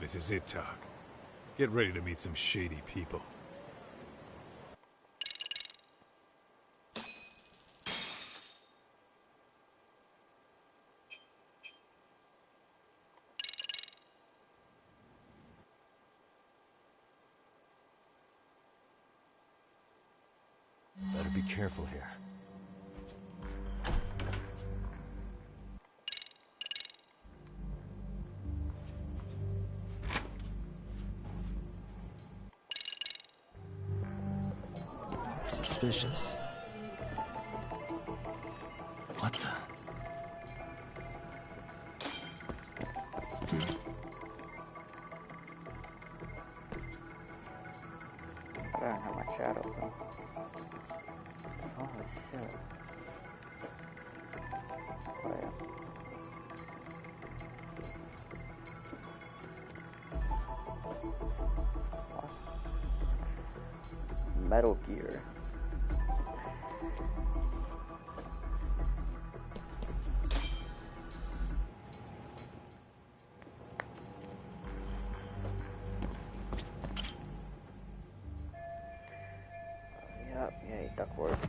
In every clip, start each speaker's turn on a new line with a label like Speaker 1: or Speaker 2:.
Speaker 1: This is it, Talk. Get ready to meet some shady people.
Speaker 2: Better be careful here. Suspicious. What the?
Speaker 3: I don't have my chat open. Holy shit. Oh yeah. What? Metal Gear. Yep, yay, duckworth.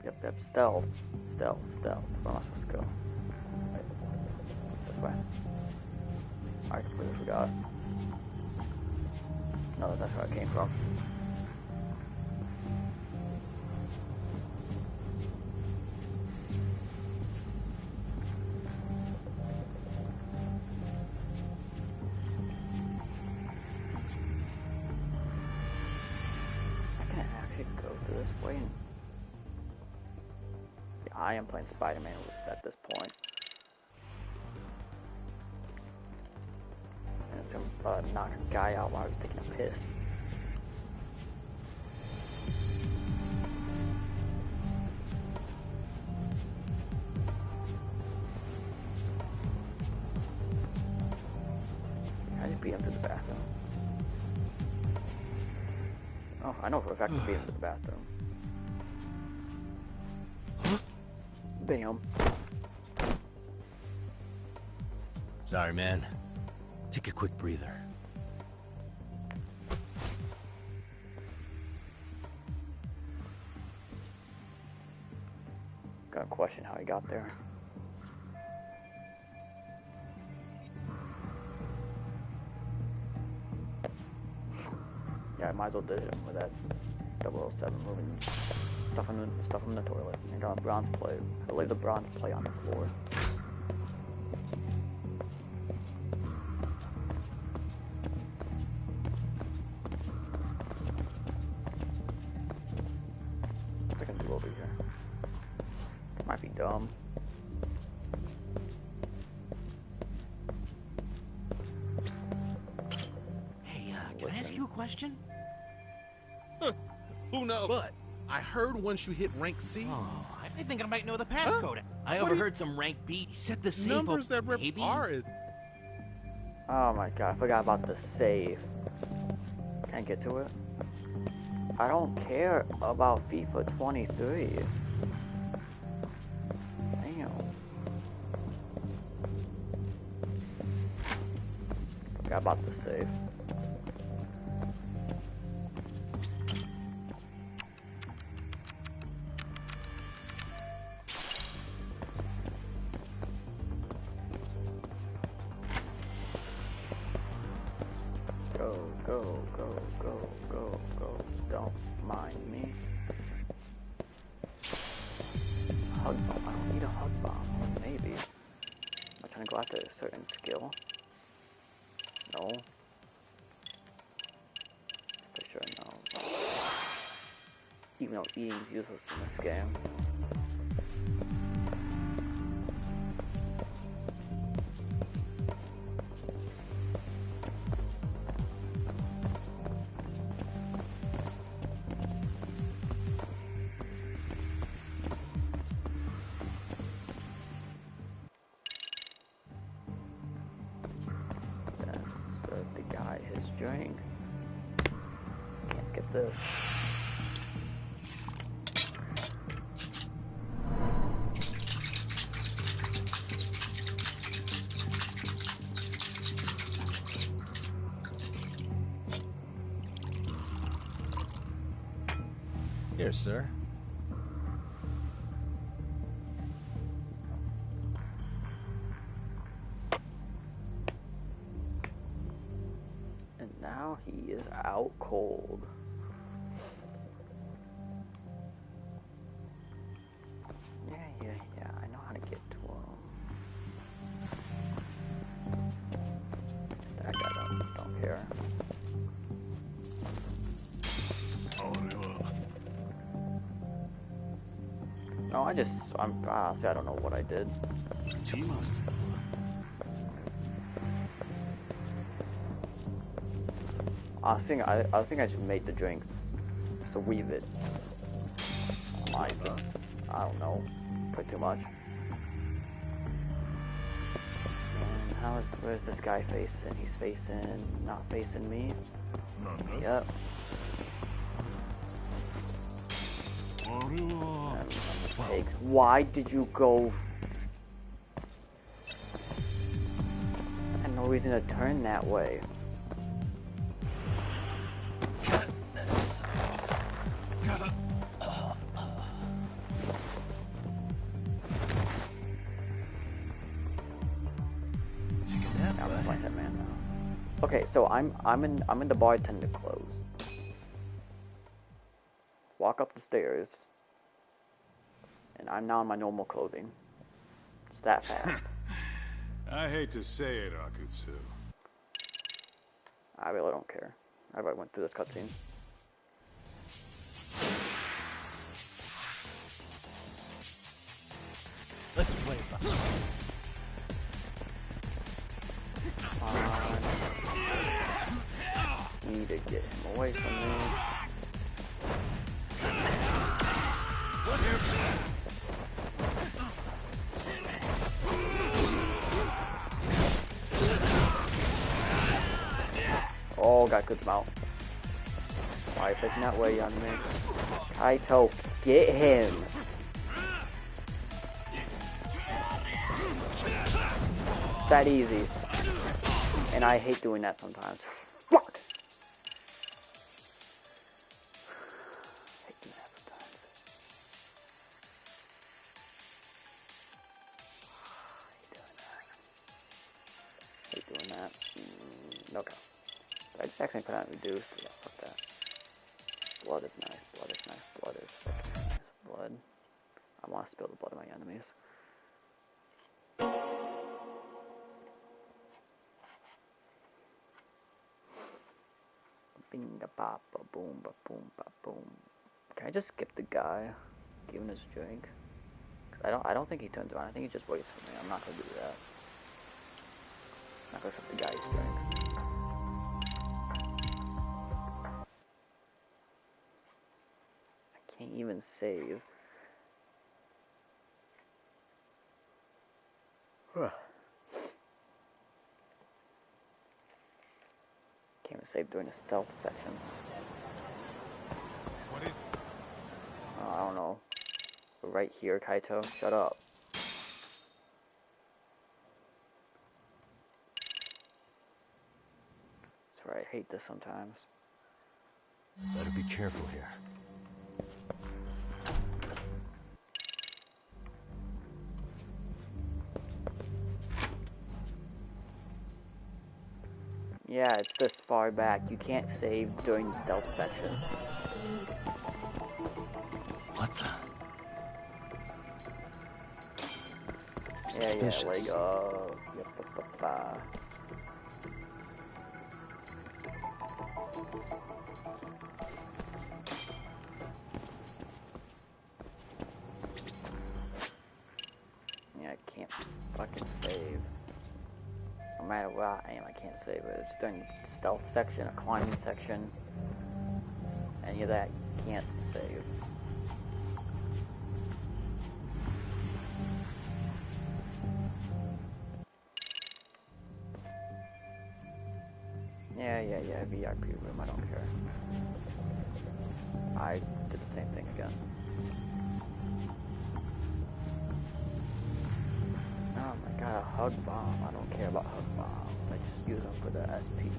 Speaker 3: Yep, stealth. Where am I supposed to go? Wait, this way. I completely forgot. No, that's where I came from. I can actually go through this way. I am playing Spider-Man at this point. And it's gonna knock a guy out while I was taking a piss. I just beat him to the bathroom. Oh, I know for a fact I beat him to the bathroom. Bam.
Speaker 2: Sorry, man. Take a quick breather.
Speaker 3: Gotta question how he got there. Yeah, I might as well did him with that 007 moving stuff in the toilet. And got a bronze plate. I laid the bronze plate on the floor. I can do over here. Might be dumb.
Speaker 2: Hey, can I ask you a question?
Speaker 4: Who knows? But I heard once you hit rank C,
Speaker 2: Oh, I think I might know the passcode. I
Speaker 4: What do
Speaker 2: overheard some rank B. He set the safe
Speaker 4: numbers
Speaker 2: up,
Speaker 4: that rip
Speaker 2: maybe?
Speaker 4: R is.
Speaker 3: Oh my god, I forgot about the save. Can't get to it. I don't care about FIFA 23. Damn. Forgot about the save. Go. Don't mind me. Hug bomb. I don't need a hug bomb. Maybe. Am I trying to go after a certain skill? No. For sure, no. Even though eating is useless in this game. The guy his drink. this.
Speaker 2: Here, sir.
Speaker 3: And now he is out cold. Yeah, I know how to get to him. Stack that up, don't care. No, honestly, I don't know what I did.
Speaker 2: Too close.
Speaker 3: I think I just made the drink just to weave it. I don't know. Put too much. And where's this guy facing? He's not facing me. Yep. Mistakes. Why did you go? I had no reason to turn that way. Okay, so I'm in the bartender clothes. Walk up the stairs, and I'm now in my normal clothing. It's that fast.
Speaker 1: I hate to say it, Akutsu.
Speaker 3: I really don't care. I already went through this cutscene.
Speaker 2: Let's play.
Speaker 3: Need to get him away from me. Oh, got good mouth. Why are you facing that way, young man? Kaito, get him! That easy. And I hate doing that sometimes. Fuck! I hate doing that sometimes. Hate doing that. Okay. I just actually put out reduced. Yeah, fuck that. Blood is nice. Blood is nice. Blood is fucking nice. Blood. I want to spill the blood of my enemies. Bing da ba ba boom ba boom ba boom. Can I just skip the guy? Give him his drink? Cause I don't think he turns around. I think he just waits for me. I'm not gonna do that. I'm not gonna skip the guy's drink. I can't even save. Can't even save during the stealth section.
Speaker 1: What is it?
Speaker 3: I don't know. We're right here, Kaito. Shut up. That's right. I hate this sometimes.
Speaker 2: Better be careful here.
Speaker 3: Yeah, it's this far back. You can't save during the stealth section.
Speaker 2: What the?
Speaker 3: Yeah, like, yeah, I can't fucking save. No matter where I am, I can't save it. It's during the stealth section, a climbing section. Any of that, you can't save. Yeah, VIP room, I don't care. I did the same thing again. Oh my god, a hug bomb. I don't care about hug bombs. I just use them for the SP.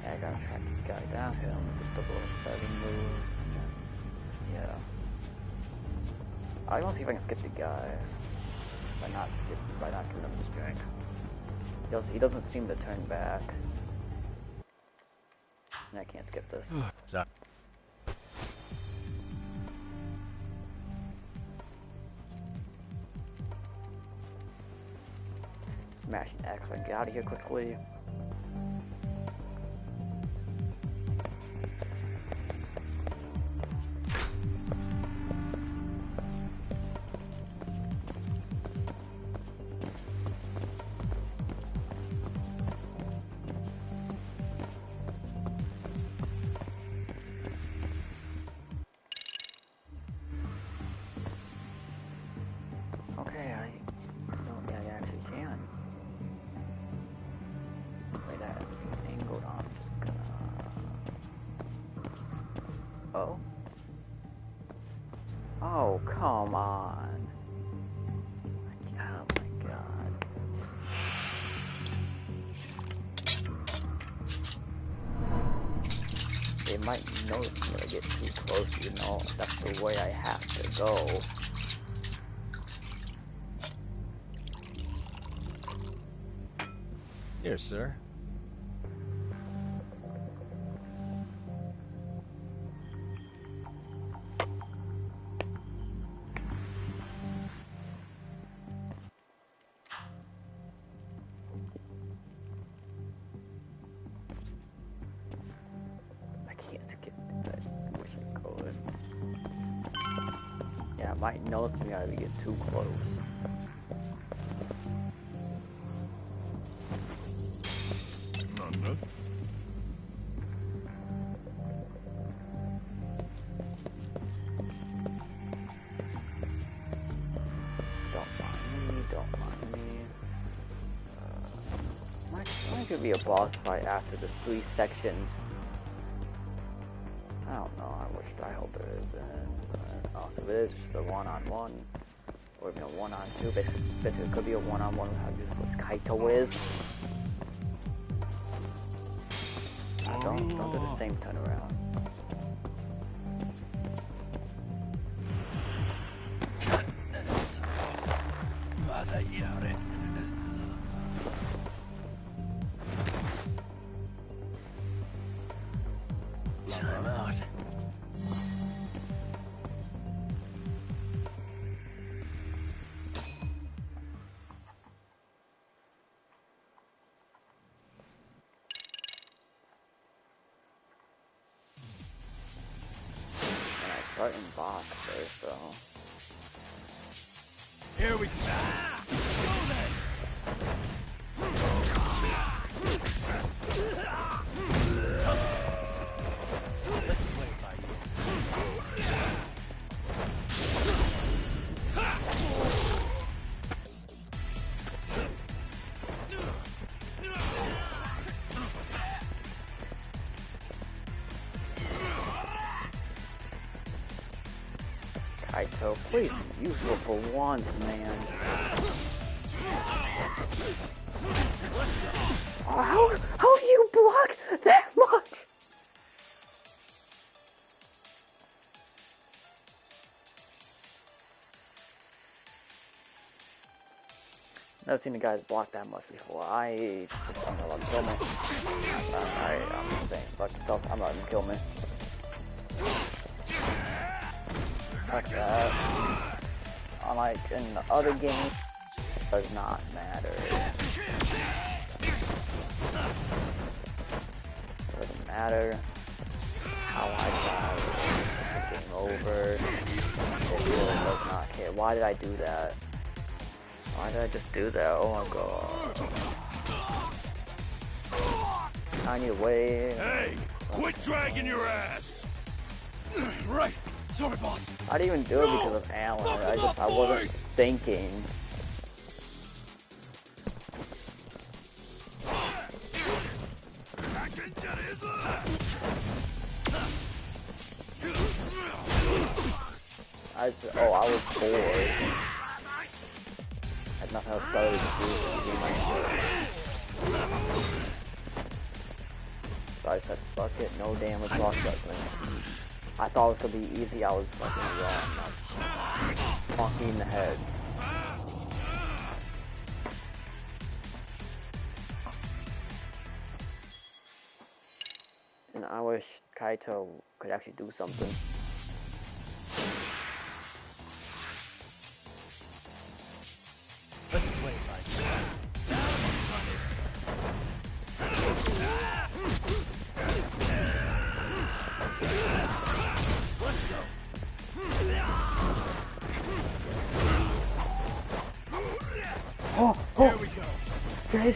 Speaker 3: Yeah, I gotta track this guy down, hit him with the double 7 move. Yeah. I want to see if I can skip the guy by not giving him this drink. He doesn't seem to turn back. And I can't skip this.
Speaker 2: Sorry.
Speaker 3: Smashing X, I can get out of here quickly. Okay, I actually can. Wait, that angled on. I'm just gonna... Oh? Oh, come on. Oh my god. They might notice me when I get too close, you know. That's the way I have to go.
Speaker 2: Here, sir.
Speaker 3: I can't skip that. I wish I could. Yeah, it might notice me if I get too close. Could be a boss fight after the 3 sections. I don't know. I hope it is. Oh, if it is just a 1-on-1, or even a 1-on-2, basically it could be a 1-on-1 with how useless Kaito is. Don't do the same turnaround.
Speaker 2: Time out.
Speaker 3: Starting box first, though.
Speaker 2: Here we go. Let's play by you.
Speaker 3: Kaito, please use your for once, man. Oh, how do you block that much? Never seen the guys block that much before. I don't know, kill me. I'm just saying, fuck yourself. I'm not gonna kill me. Fuck that. Unlike in the other games, does not matter. Doesn't matter how I die. Game over. It really does not care. Why did I do that? Why did I just do that? Oh my god. I need a way.
Speaker 5: Hey! Quit dragging your ass! Right! Sorry, boss.
Speaker 3: I didn't even do it because of Alan. I wasn't thinking. I was bored. Had nothing else better to do than do my shit. So I said, fuck it, no damage, lost judgment. I thought it was gonna be easy, I was fucking wrong. Funky in the head. And I wish Kaito could actually do something.
Speaker 2: Let's play like that. Let's go.
Speaker 3: Oh,
Speaker 2: Here we go.
Speaker 3: guys.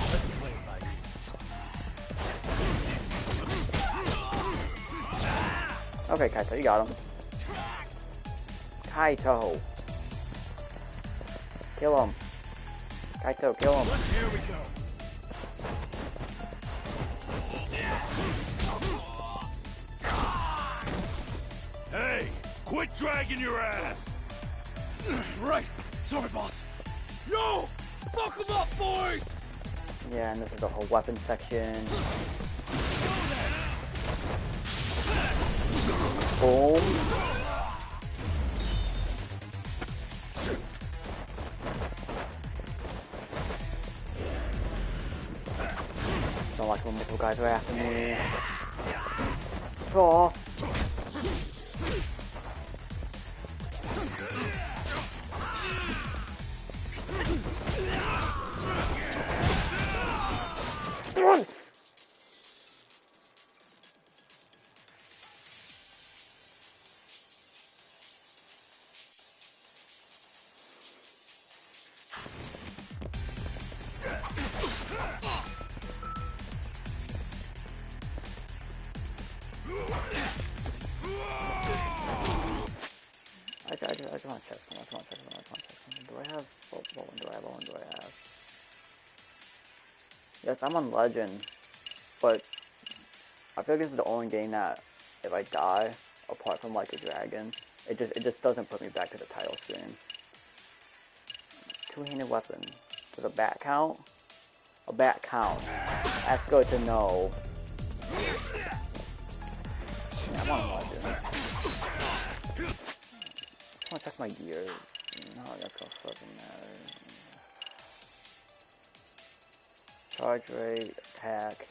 Speaker 2: Let's play like
Speaker 3: Okay, Kaito, you got him. Kaito. Kill him. Kaito, kill him.
Speaker 2: Here we go.
Speaker 5: Hey, quit dragging your ass! Right. Sorry, boss. Yo! Fuck 'em up, boys!
Speaker 3: Yeah, and this is the whole weapon section. Boom. Don't like when multiple guys are after me. Oh. Run! I just want to check something. Do I have, what one do I have? Yes, I'm on Legend, but I feel like this is the only game that if I die, apart from like a dragon, it just doesn't put me back to the title screen. Two-handed weapon. Does a bat count? A bat count. That's good to know. Yeah, I'm on Legend. I want to check my gear. No, that's gonna fucking matter. Charge rate, attack.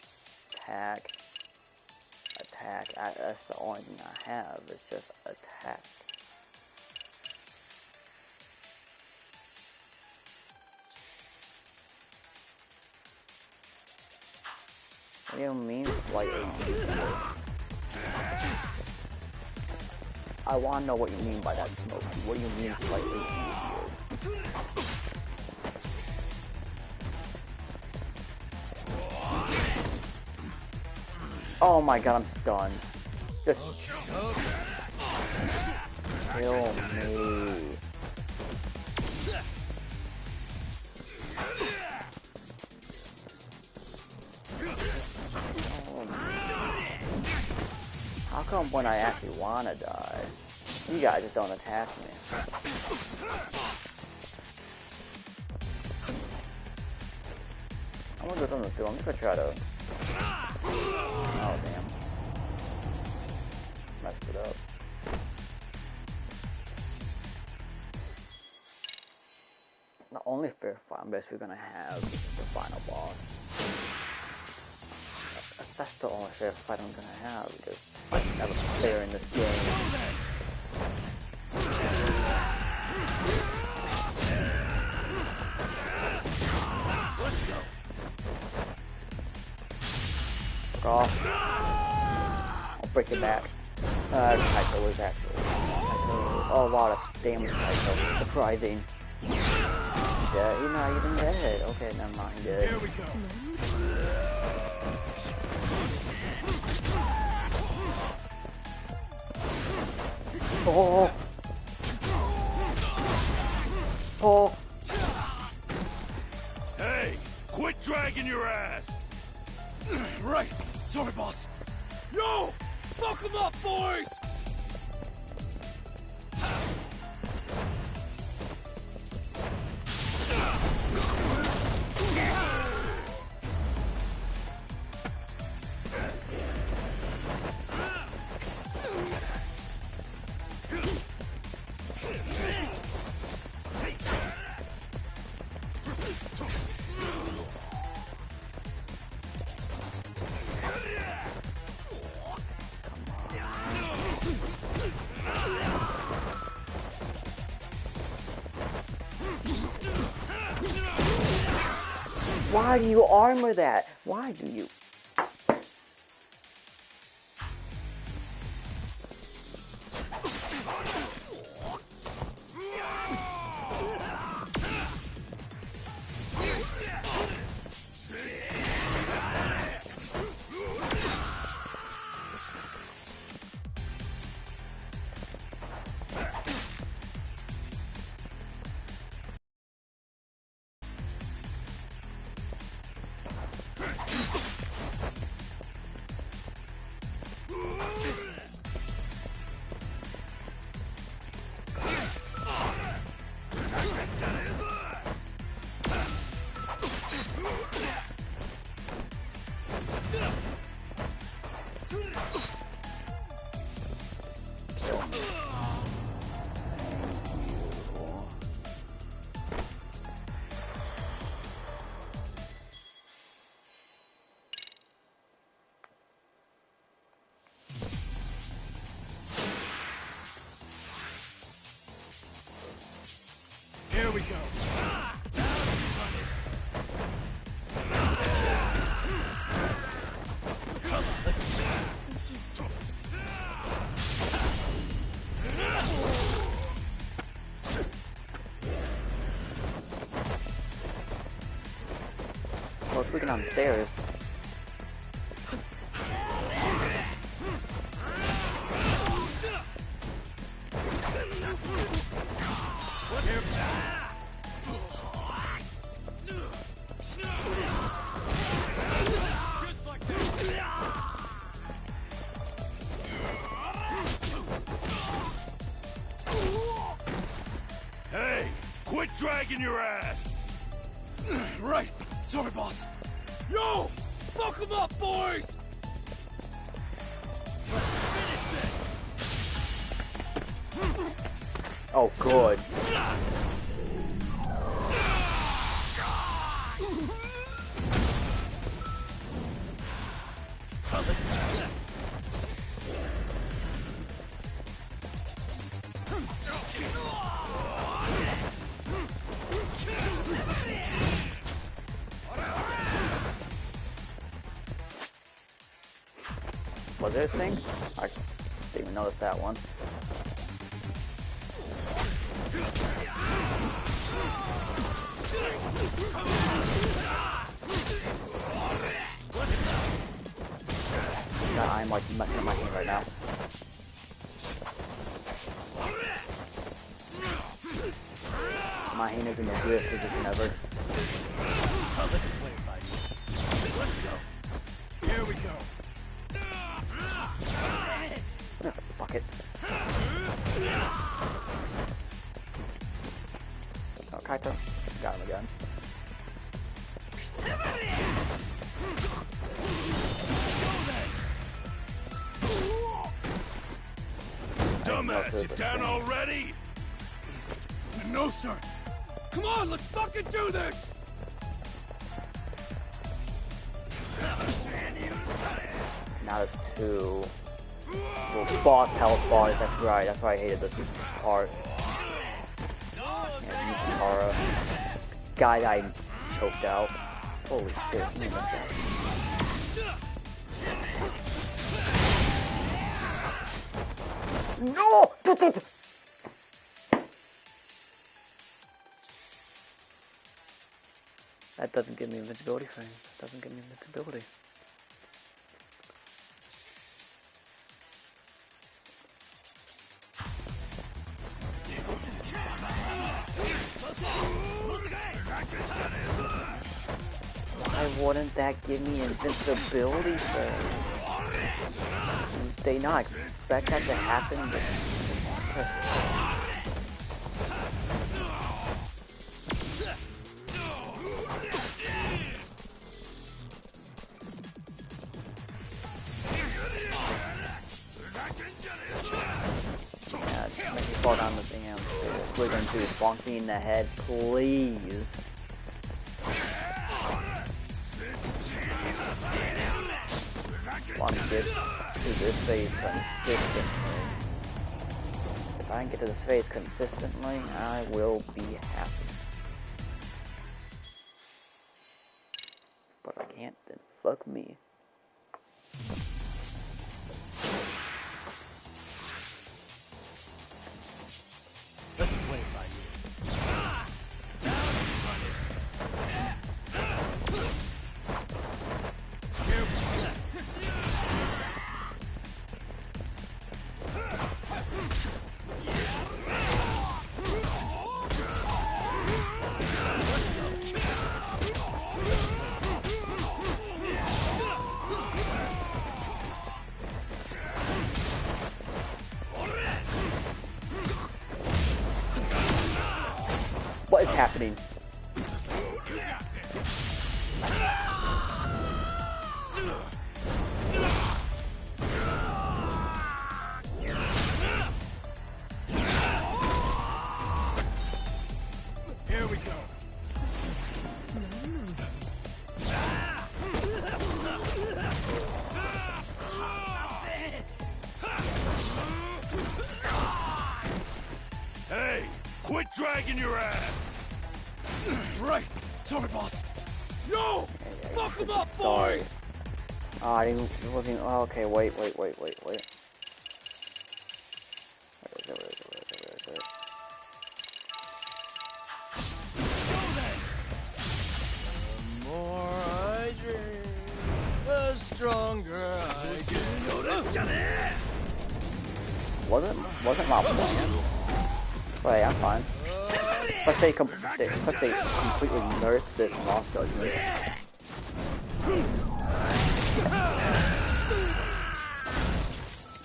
Speaker 3: That's the only thing I have. It's just attack. What do you mean slightly easier? I want to know what you mean by that, Smokey. What do you mean slightly easier? Oh my god, I'm stunned. Just kill me. How come when I actually wanna die, you guys just don't attack me? I wonder what I'm gonna do. I'm just gonna try to. Oh damn. Messed it up. The only fair fight I'm basically gonna have is the final boss. That's the only fair fight I'm gonna have because I never fair in this game.
Speaker 2: Let's go.
Speaker 3: Fuck off. I'll break it back. Kaito was actually. Oh wow, that's damage Kaito. Surprising. Yeah, you're not even dead. Okay, never mind. Dead.
Speaker 2: Here we go.
Speaker 3: Oh. Oh.
Speaker 5: Hey, quit dragging your ass! Right. Sorry, boss. Yo! Fuck 'em up, boys!
Speaker 3: Why do you armor that? Why do you?
Speaker 5: Here we go.
Speaker 3: Well, it's looking on the stairs.
Speaker 5: Hey, quit dragging your ass! Right. Sorry, boss. Yo! Fuck 'em up, boys! Finish this!
Speaker 3: Oh, good. Was there a thing? I didn't even notice that one. God, I'm like messing up my hand right now. My hand is in the weirdest position ever.
Speaker 2: Let's play it right. Let's go.
Speaker 5: Here we go.
Speaker 3: Fuck it. Oh, Kaito. Got him again.
Speaker 5: Dumbass, you down already? No, sir. Come on, let's fucking do this!
Speaker 3: Now it's two. Well, boss health bars, that's right. That's why I hated this part. Yeah, Yukihara. Guy that I choked out. Holy shit. No! That doesn't give me invincibility frame. That doesn't give me invincibility. Why wouldn't that give me invincibility thing? Did they not expect that to happen? Yeah, make me fall down the damn stairs. We're gonna do is bonk me in the head, please. Want to get to this phase consistently. If I can get to this phase consistently, I will be happy. But if I can't, then fuck me.
Speaker 2: Let's play it by ear.
Speaker 3: What is happening?
Speaker 5: Here we go. Hey, quit dragging your ass. Right. Sorry, boss. Yo! Fuck him up,
Speaker 3: Sorry.
Speaker 5: boys!
Speaker 3: Oh, I didn't, it wasn't, oh, okay, wait. Where is it?
Speaker 2: The more I drink, the stronger I get.
Speaker 3: Wasn't my plan. Wait, I'm fine. But they completely nerfed this lost judgment.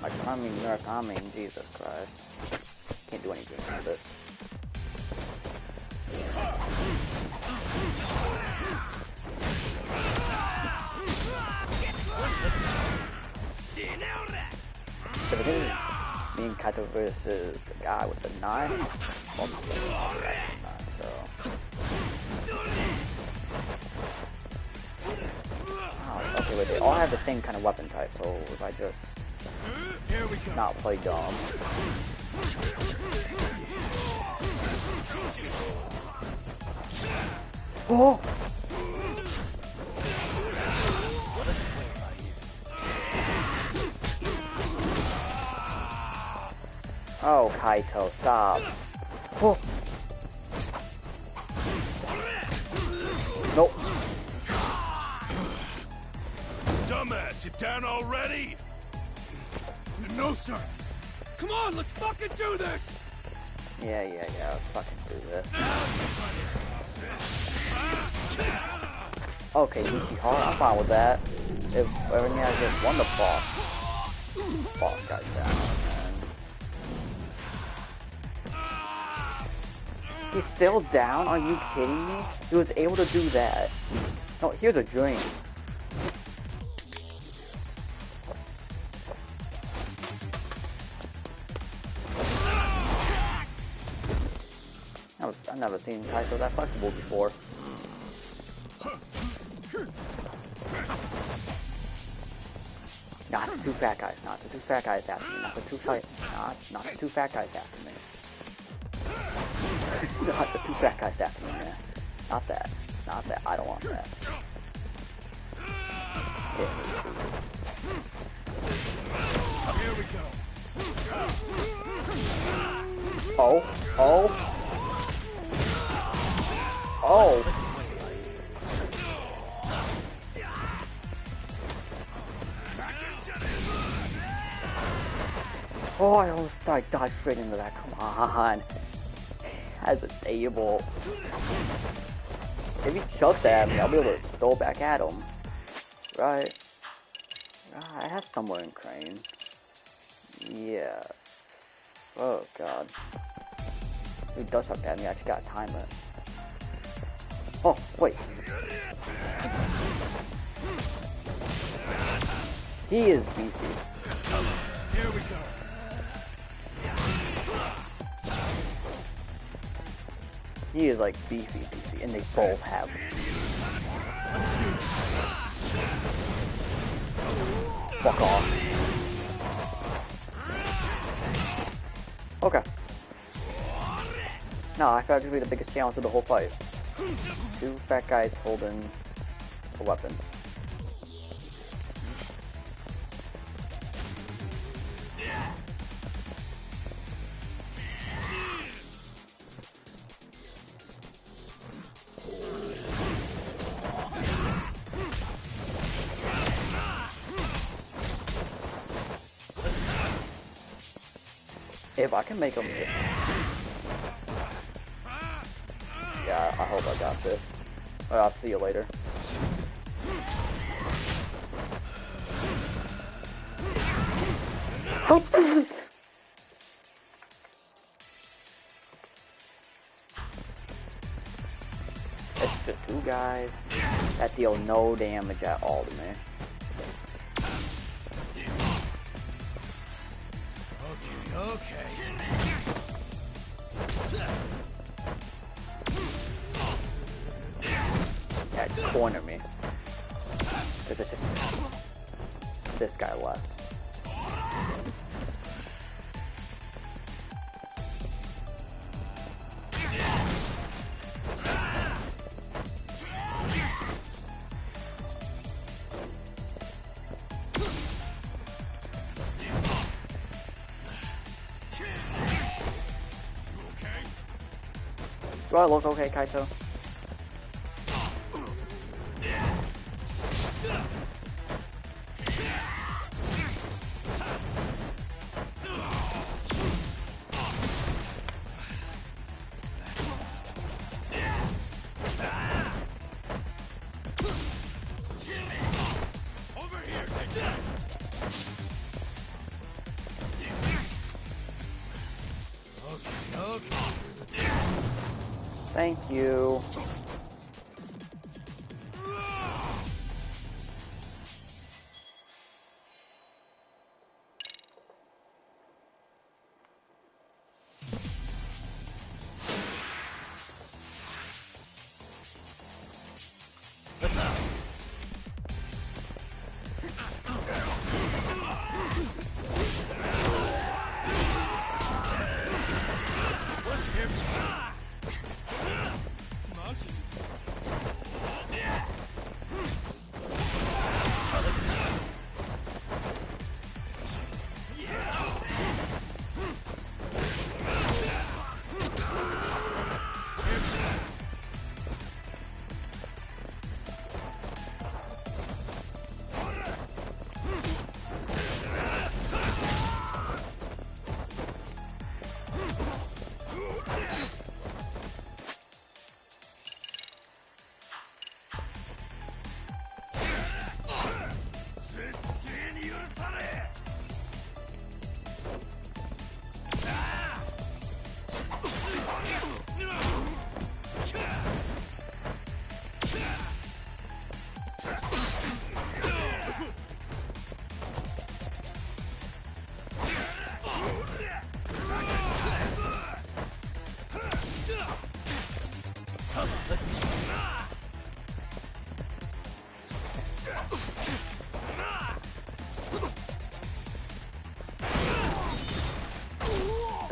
Speaker 3: Like, I mean nerf, I mean Jesus Christ. Can't do anything with it. But if it is me and Kaito versus the guy with the knife, well, oh, okay, wait, they all have the same kind of weapon type, so if I just not play dumb. Oh! Oh, Kaito, stop. Oh. Nope.
Speaker 5: Dumbass, you down already? No, sir. Come on, let's fucking do this!
Speaker 3: Yeah, let's fucking do this. Okay, easy hard, I'm fine with that. If everything has just won the boss guy's down, and he's still down? Are you kidding me? He was able to do that. No, here's a drink. I've never seen Kaito that flexible before. Not the two fat guys, not the two fat guys after me, not the two fat guys after me. Not the two fat guys after me, man. Not that, I don't want that.
Speaker 5: Here we go.
Speaker 3: Oh. Oh, I almost died straight into that. Come on. That's a table. If he chucks at me, I'll be able to throw it back at him. Right? I have somewhere in Crane. Yeah. Oh god. If he does chuck at me, I just gotta time it. Oh, wait. He is beefy.
Speaker 5: Here we go.
Speaker 3: He is like beefy, and they both have. Fuck off. Okay. No, I thought it would be the biggest challenge of the whole fight. Two fat guys holding a weapon. If I can make them hit. Yeah, I hope I got this. Well, I'll see you later. It's just two guys that deal no damage at all to me.
Speaker 5: Okay.
Speaker 3: Yeah, corner me. Cause it's just this guy left. Do I look okay, Kaito? Thank you.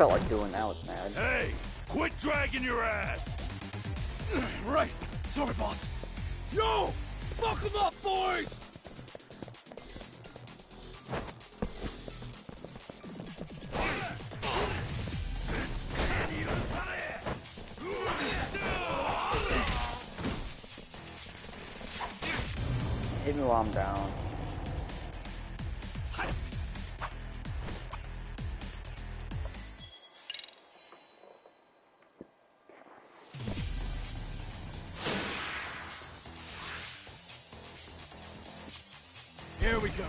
Speaker 3: Felt like doing that was mad.
Speaker 5: Hey, quit dragging your ass! Right, sorry, boss. Yo, fuck them up, boys!
Speaker 3: Hit me while I'm down.
Speaker 5: go.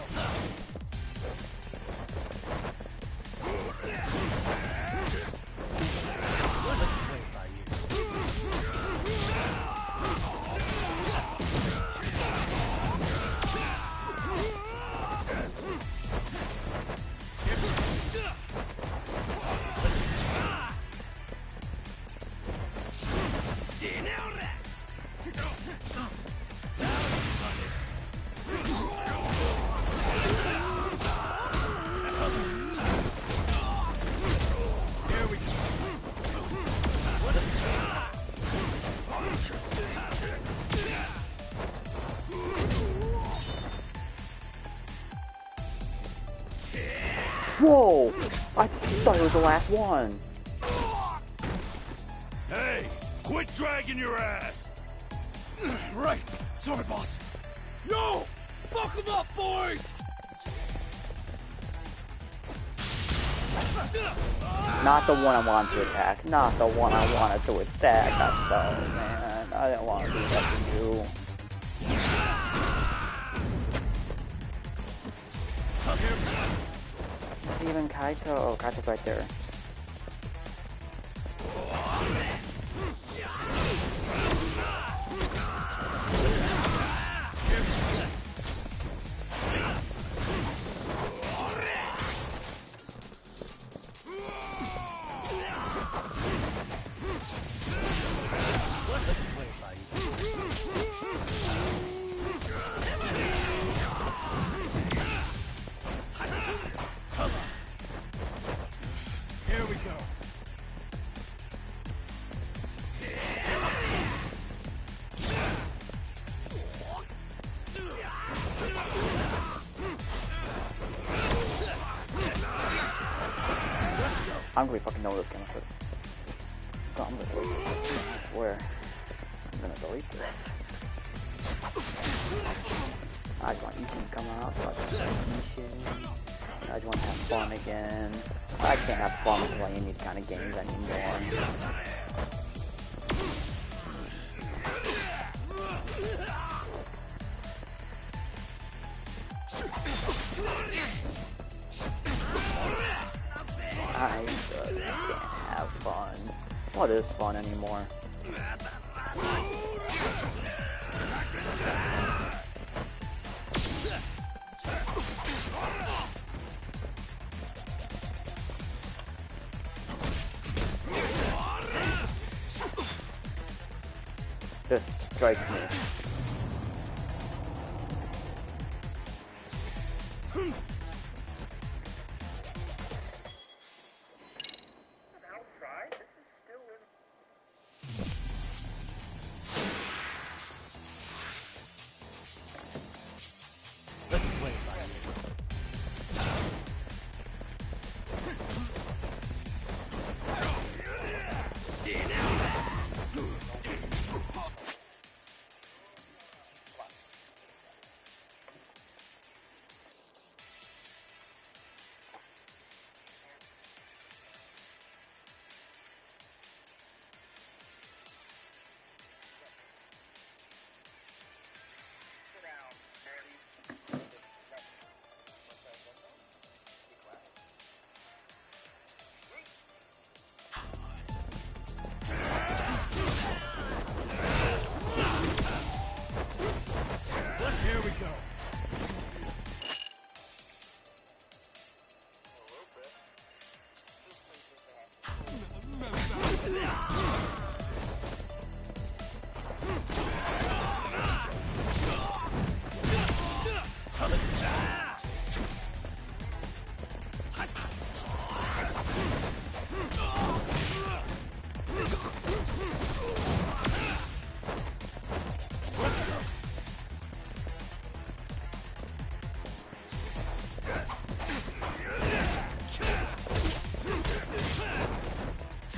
Speaker 3: Whoa! I thought it was the last one.
Speaker 5: Hey, quit dragging your ass! Right. Sorry, boss. Yo! Fuck them up, boys!
Speaker 3: Not the one I wanted to attack. Not the one I wanted to attack. I'm sorry, man. I didn't want to do that to you. Even Kaito. Oh, Kaito's right there.
Speaker 5: Here we go.
Speaker 3: I'm gonna be fucking know this game first. God, I'm gonna delete this. I swear. I'm gonna delete this. I just want Ethan coming out so I can play shit. I just want to have fun again. I can't have fun playing these kind of games anymore. I just can't have fun. What is fun anymore? This strikes me.
Speaker 2: Let's play by
Speaker 5: Here we go.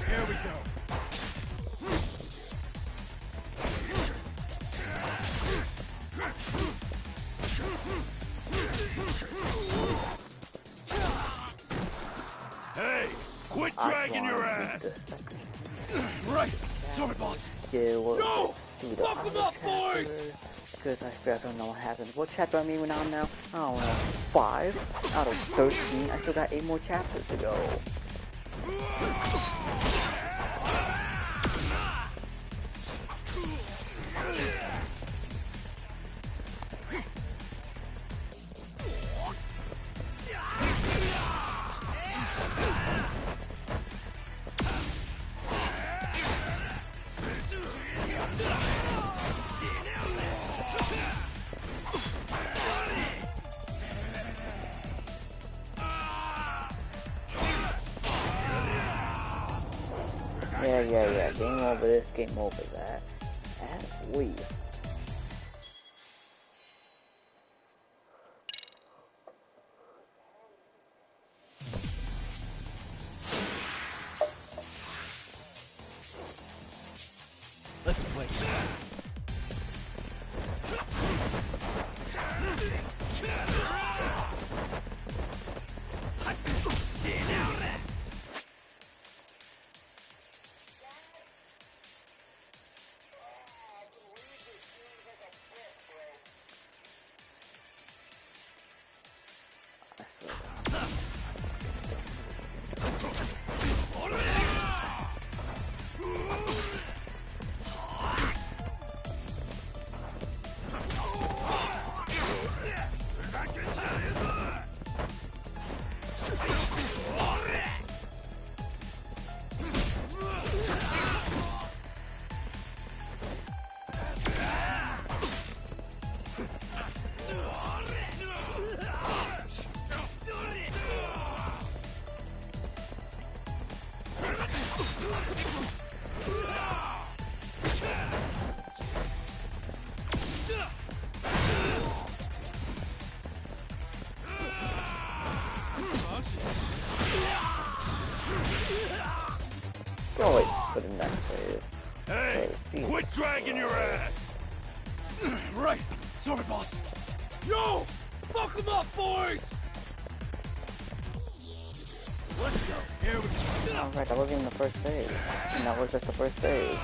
Speaker 5: Here we go. Hey, quit dragging your ass! Right. Sorry, boss.
Speaker 3: Yeah, well,
Speaker 5: Yo! Fuck them up, boys!
Speaker 3: because I don't know what happens. What chapter am I even on now? I don't know, 5 out of 13. I still got 8 more chapters to go. Yeah, game over this, game over that. As we.
Speaker 2: Let's play.
Speaker 3: Go wait for the next phase.
Speaker 5: Hey, quit dragging your ass!
Speaker 4: Right. Sorry, boss. Yo! Fuck them up, boys! Let's go. Here we go.
Speaker 3: Alright, that wasn't even the first phase. And that was just the first phase.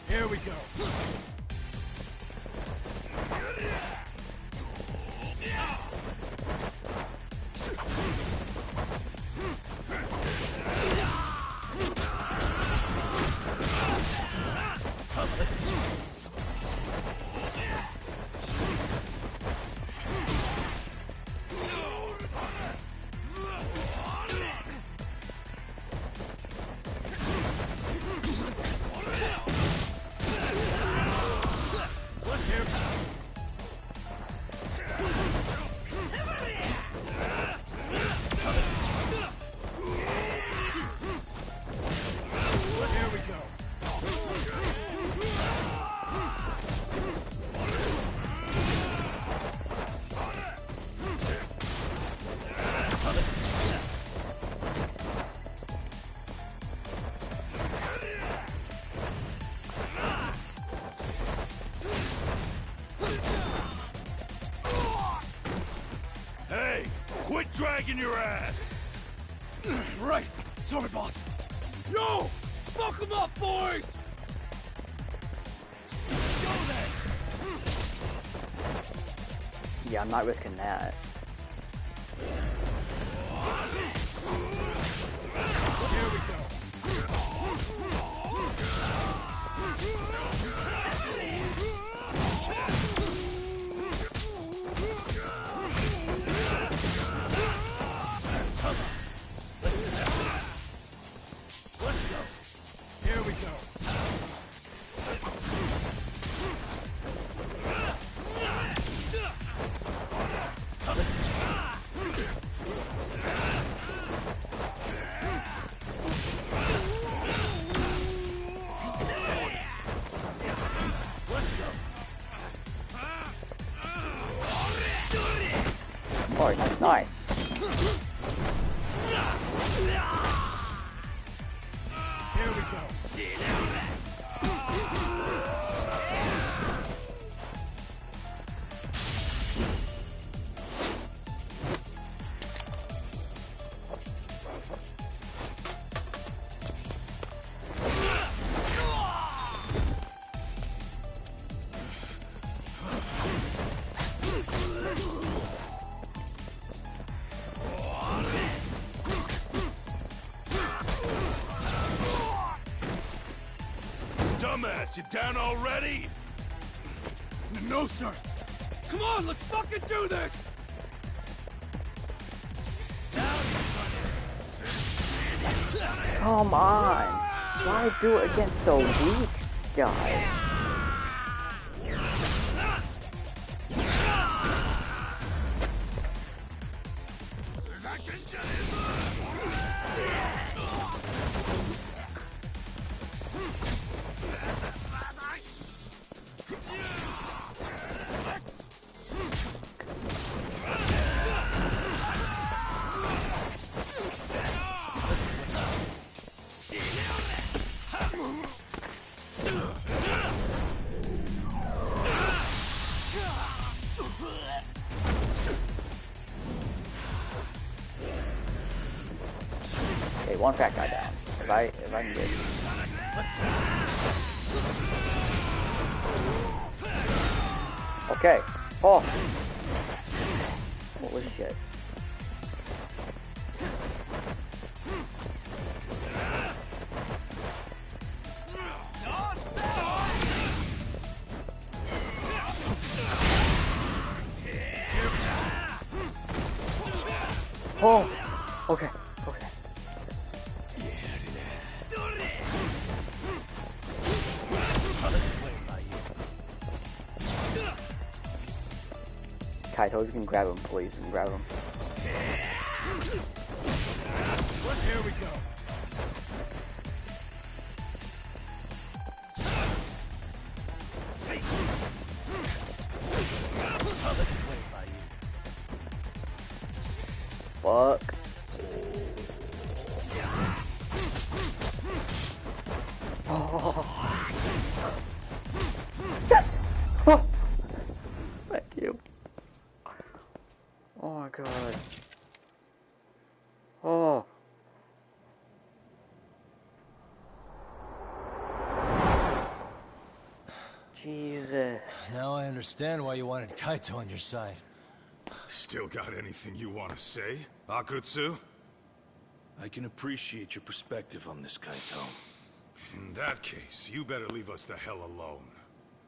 Speaker 4: Here we go.
Speaker 5: Hey, quit dragging your ass!
Speaker 4: Right. Sorry, boss. Yo! Fuck them up, boys! Let's go then.
Speaker 3: Yeah, I'm not risking that.
Speaker 4: Here we go. Let's go. Here we go.
Speaker 3: Oh, that's nice.
Speaker 5: Here we go. Dumbass, you down already? No, sir. Come on, let's fucking do this!
Speaker 3: Come on. Why do it against the weak guy? Okay, one fat guy down. If I can get okay. Oh. Holy shit. Oh. Okay. Okay. Kaito, you can grab him, please, and grab him.
Speaker 5: Here we go.
Speaker 3: Fuck. Oh. Yes! Oh. Thank you. Oh my god. Oh. Jesus.
Speaker 2: Now I understand why you wanted Kaito on your side.
Speaker 5: Still got anything you want to say, Akutsu?
Speaker 6: I can appreciate your perspective on this, Kaito.
Speaker 5: In that case, you better leave us the hell alone.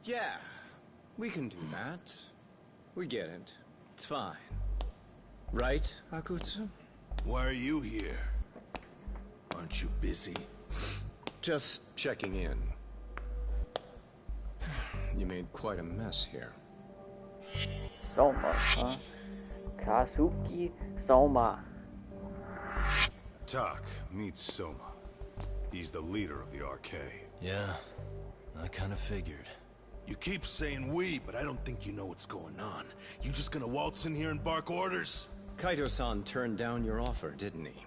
Speaker 7: Yeah, we can do that. We get it. It's fine. Right, Akutsu?
Speaker 6: Why are you here? Aren't you busy?
Speaker 7: Just checking in. You made quite a mess here.
Speaker 3: Soma, huh? Kazuki Soma.
Speaker 5: Tak, meet Soma. He's the leader of the RK.
Speaker 2: Yeah, I kind of figured.
Speaker 6: You keep saying we, but I don't think you know what's going on. You just gonna waltz in here and bark orders?
Speaker 7: Kaito-san turned down your offer, didn't he?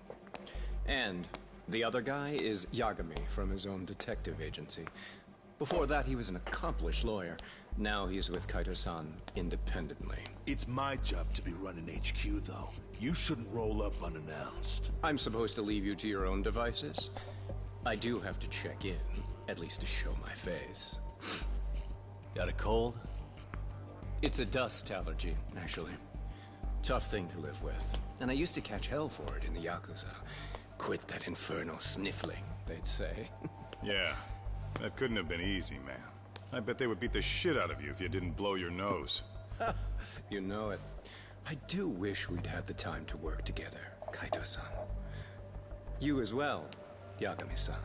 Speaker 7: And the other guy is Yagami from his own detective agency. Before that, he was an accomplished lawyer. Now he's with Kaito-san independently.
Speaker 6: It's my job to be running HQ, though. You shouldn't roll up unannounced.
Speaker 7: I'm supposed to leave you to your own devices? I do have to check in, at least to show my face.
Speaker 2: Got a cold?
Speaker 7: It's a dust allergy, actually. Tough thing to live with. And I used to catch hell for it in the Yakuza. Quit that infernal sniffling, they'd say.
Speaker 5: Yeah, that couldn't have been easy, man. I bet they would beat the shit out of you if you didn't blow your nose.
Speaker 7: You know it. I do wish we'd had the time to work together, Kaito-san. You as well, Yagami-san.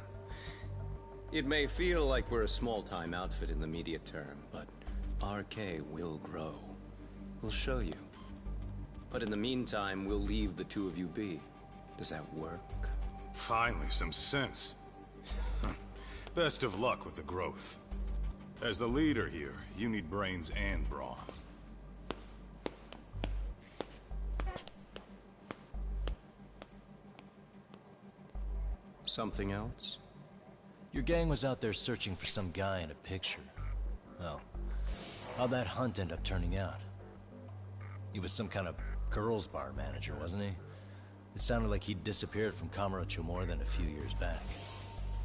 Speaker 7: It may feel like we're a small-time outfit in the immediate term, but RK will grow. We'll show you. But in the meantime, we'll leave the two of you be. Does that work?
Speaker 5: Finally, some sense. Best of luck with the growth. As the leader here, you need brains and brawn.
Speaker 7: Something else?
Speaker 2: Your gang was out there searching for some guy in a picture. Oh. How'd that hunt end up turning out? He was some kind of girls' bar manager, wasn't he? It sounded like he'd disappeared from Kamurocho more than a few years back.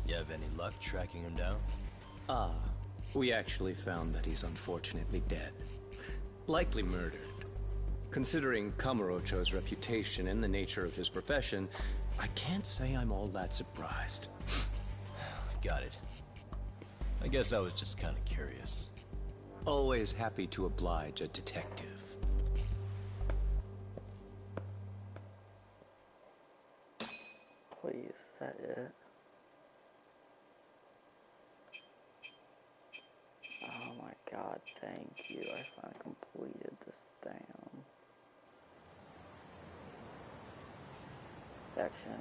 Speaker 2: You have any luck tracking him down?
Speaker 7: We actually found that he's unfortunately dead. Likely murdered. Considering Kamurocho's reputation and the nature of his profession, I can't say I'm all that surprised.
Speaker 2: Got it. I guess I was just kind of curious.
Speaker 7: Always happy to oblige a detective.
Speaker 3: Please, is that it? Oh my god, thank you. I finally completed this damn section.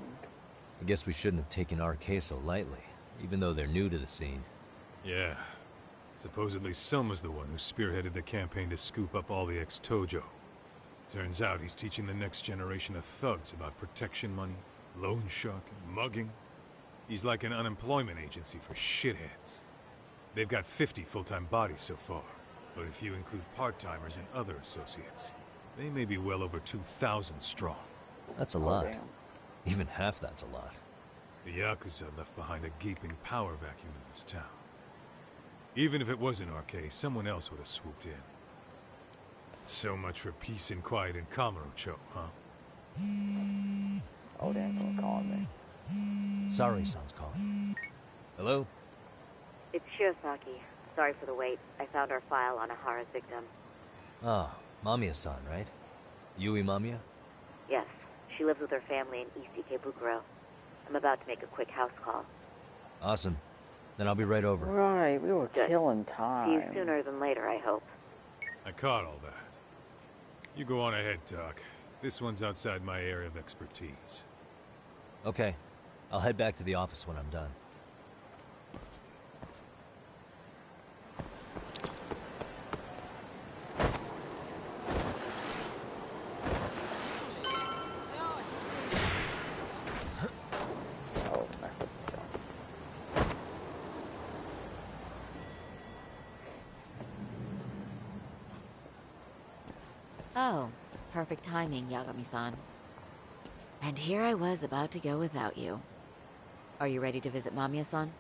Speaker 8: I guess we shouldn't have taken RK so lightly, even though they're new to the scene.
Speaker 1: Yeah. Supposedly Selma's the one who spearheaded the campaign to scoop up all the ex-Tojo. Turns out he's teaching the next generation of thugs about protection money, loan sharking, mugging. He's like an unemployment agency for shitheads. They've got 50 full-time bodies so far, but if you include part-timers and other associates, they may be well over 2,000 strong.
Speaker 8: That's a lot. Even half that's a lot.
Speaker 1: The Yakuza left behind a gaping power vacuum in this town. Even if it wasn't RK, someone else would have swooped in. So much for peace and quiet in Kamurocho, huh?
Speaker 3: Oh damn, someone's calling me.
Speaker 8: Sorry-san's calling. Hello?
Speaker 9: It's Shirosaki. Sorry for the wait. I found our file on Ahara's victim.
Speaker 8: Ah, Mamiya-san, right? Yui Mamiya?
Speaker 9: Yes, she lives with her family in East Ikebukuro. I'm about to make a quick house call.
Speaker 8: Awesome. Then I'll be right over.
Speaker 3: Right, we were
Speaker 9: Good.
Speaker 3: killing time.
Speaker 9: See you sooner than later, I hope.
Speaker 1: I caught all that. You go on ahead, Doc. This one's outside my area of expertise.
Speaker 8: Okay. I'll head back to the office when I'm done.
Speaker 3: Oh, messed up the jump.
Speaker 9: Oh, perfect timing, Yagami-san. And here I was about to go without you. Are you ready to visit Mamiya-san?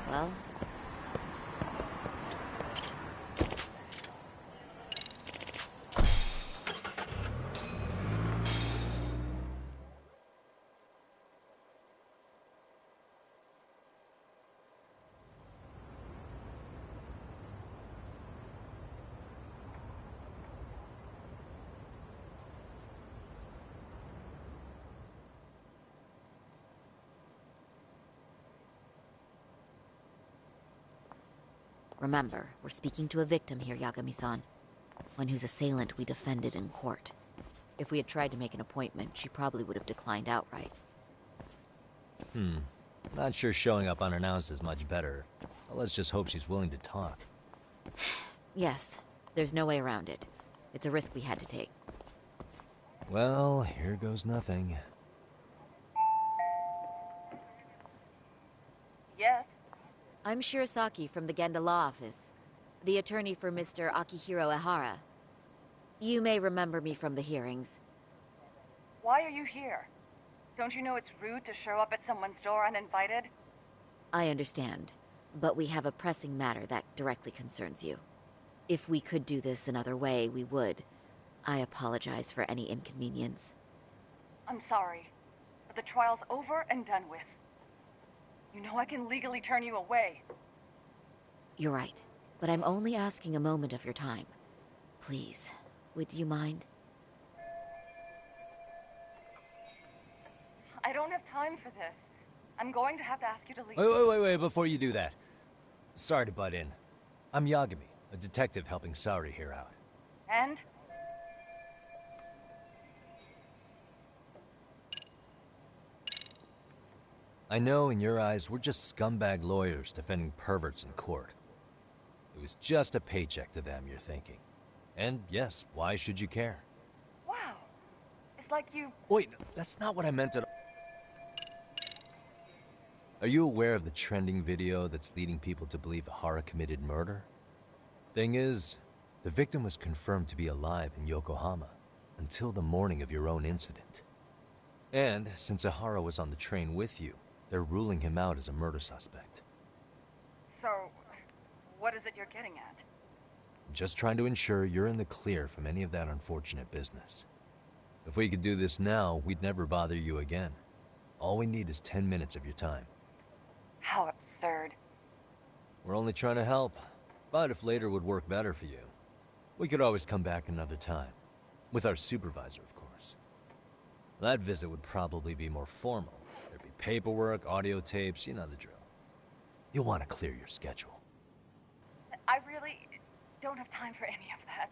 Speaker 9: Well, remember, we're speaking to a victim here, Yagami-san. One whose assailant we defended in court. If we had tried to make an appointment, she probably would have declined outright.
Speaker 8: Not sure showing up unannounced is much better. So let's just hope she's willing to talk.
Speaker 9: Yes, there's no way around it. It's a risk we had to take.
Speaker 8: Well, here goes nothing.
Speaker 10: Yes?
Speaker 9: I'm Shirosaki from the Genda Law Office, the attorney for Mr. Akihiro Ehara. You may remember me from the hearings.
Speaker 10: Why are you here? Don't you know it's rude to show up at someone's door uninvited?
Speaker 9: I understand, but we have a pressing matter that directly concerns you. If we could do this another way, we would. I apologize for any inconvenience.
Speaker 10: I'm sorry, but the trial's over and done with. You know I can legally turn you away.
Speaker 9: You're right, but I'm only asking a moment of your time. Please, would you mind?
Speaker 10: I don't have time for this. I'm going to have to ask you to leave.
Speaker 8: Wait, before you do that. Sorry to butt in. I'm Yagami, a detective helping Saori here out.
Speaker 10: And?
Speaker 8: I know in your eyes we're just scumbag lawyers defending perverts in court. It was just a paycheck to them, you're thinking. And yes, why should you care?
Speaker 10: Wow. It's like you...
Speaker 8: Wait, that's not what I meant at all. Are you aware of the trending video that's leading people to believe Hara committed murder? Thing is, the victim was confirmed to be alive in Yokohama until the morning of your own incident. And since Ahara was on the train with you, they're ruling him out as a murder suspect.
Speaker 10: So, what is it you're getting at?
Speaker 8: I'm just trying to ensure you're in the clear from any of that unfortunate business. If we could do this now, we'd never bother you again. All we need is 10 minutes of your time.
Speaker 10: How absurd.
Speaker 8: We're only trying to help, but if later would work better for you, we could always come back another time. With our supervisor, of course. That visit would probably be more formal. There'd be paperwork, audio tapes, you know the drill. You'll want to clear your schedule.
Speaker 10: I really don't have time for any of that.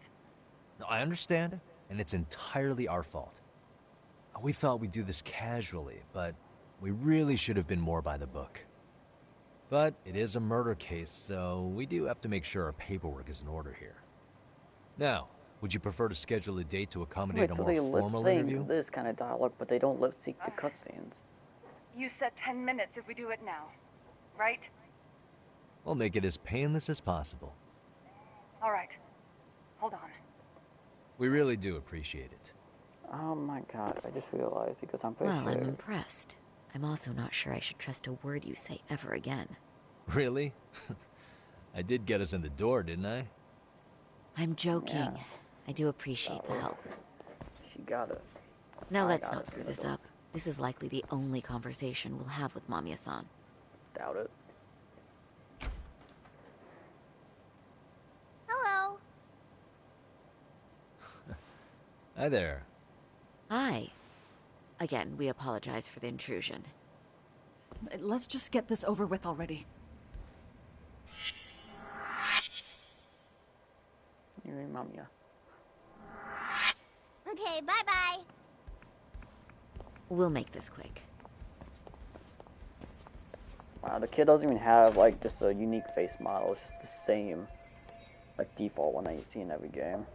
Speaker 8: No, I understand, and it's entirely our fault. We thought we'd do this casually, but we really should have been more by the book. But it is a murder case, so we do have to make sure our paperwork is in order here. Now, would you prefer to schedule a date to accommodate a more formal interview?
Speaker 3: This kind of dialogue, but they don't lip sync the cutscenes.
Speaker 10: You said 10 minutes if we do it now, right?
Speaker 8: We'll make it as painless as possible.
Speaker 10: All right. Hold on.
Speaker 8: We really do appreciate it.
Speaker 3: Oh my god, I just realized because I'm
Speaker 9: Well, I'm impressed. I'm also not sure I should trust a word you say ever again.
Speaker 8: Really? I did get us in the door, didn't I?
Speaker 9: I'm joking. Yeah. I do appreciate the help.
Speaker 3: She got it.
Speaker 9: Now let's not screw this up. This is likely the only conversation we'll have with Mamiya-san.
Speaker 3: Doubt it.
Speaker 11: Hello.
Speaker 8: Hi there.
Speaker 9: Hi. Again, we apologize for the intrusion.
Speaker 10: Let's just get this over with already.
Speaker 3: You mean Mamiya?
Speaker 11: Okay, bye-bye.
Speaker 9: We'll make this quick.
Speaker 3: Wow, the kid doesn't even have, like, just a unique face model. It's just the same, like, default one that you see in every game.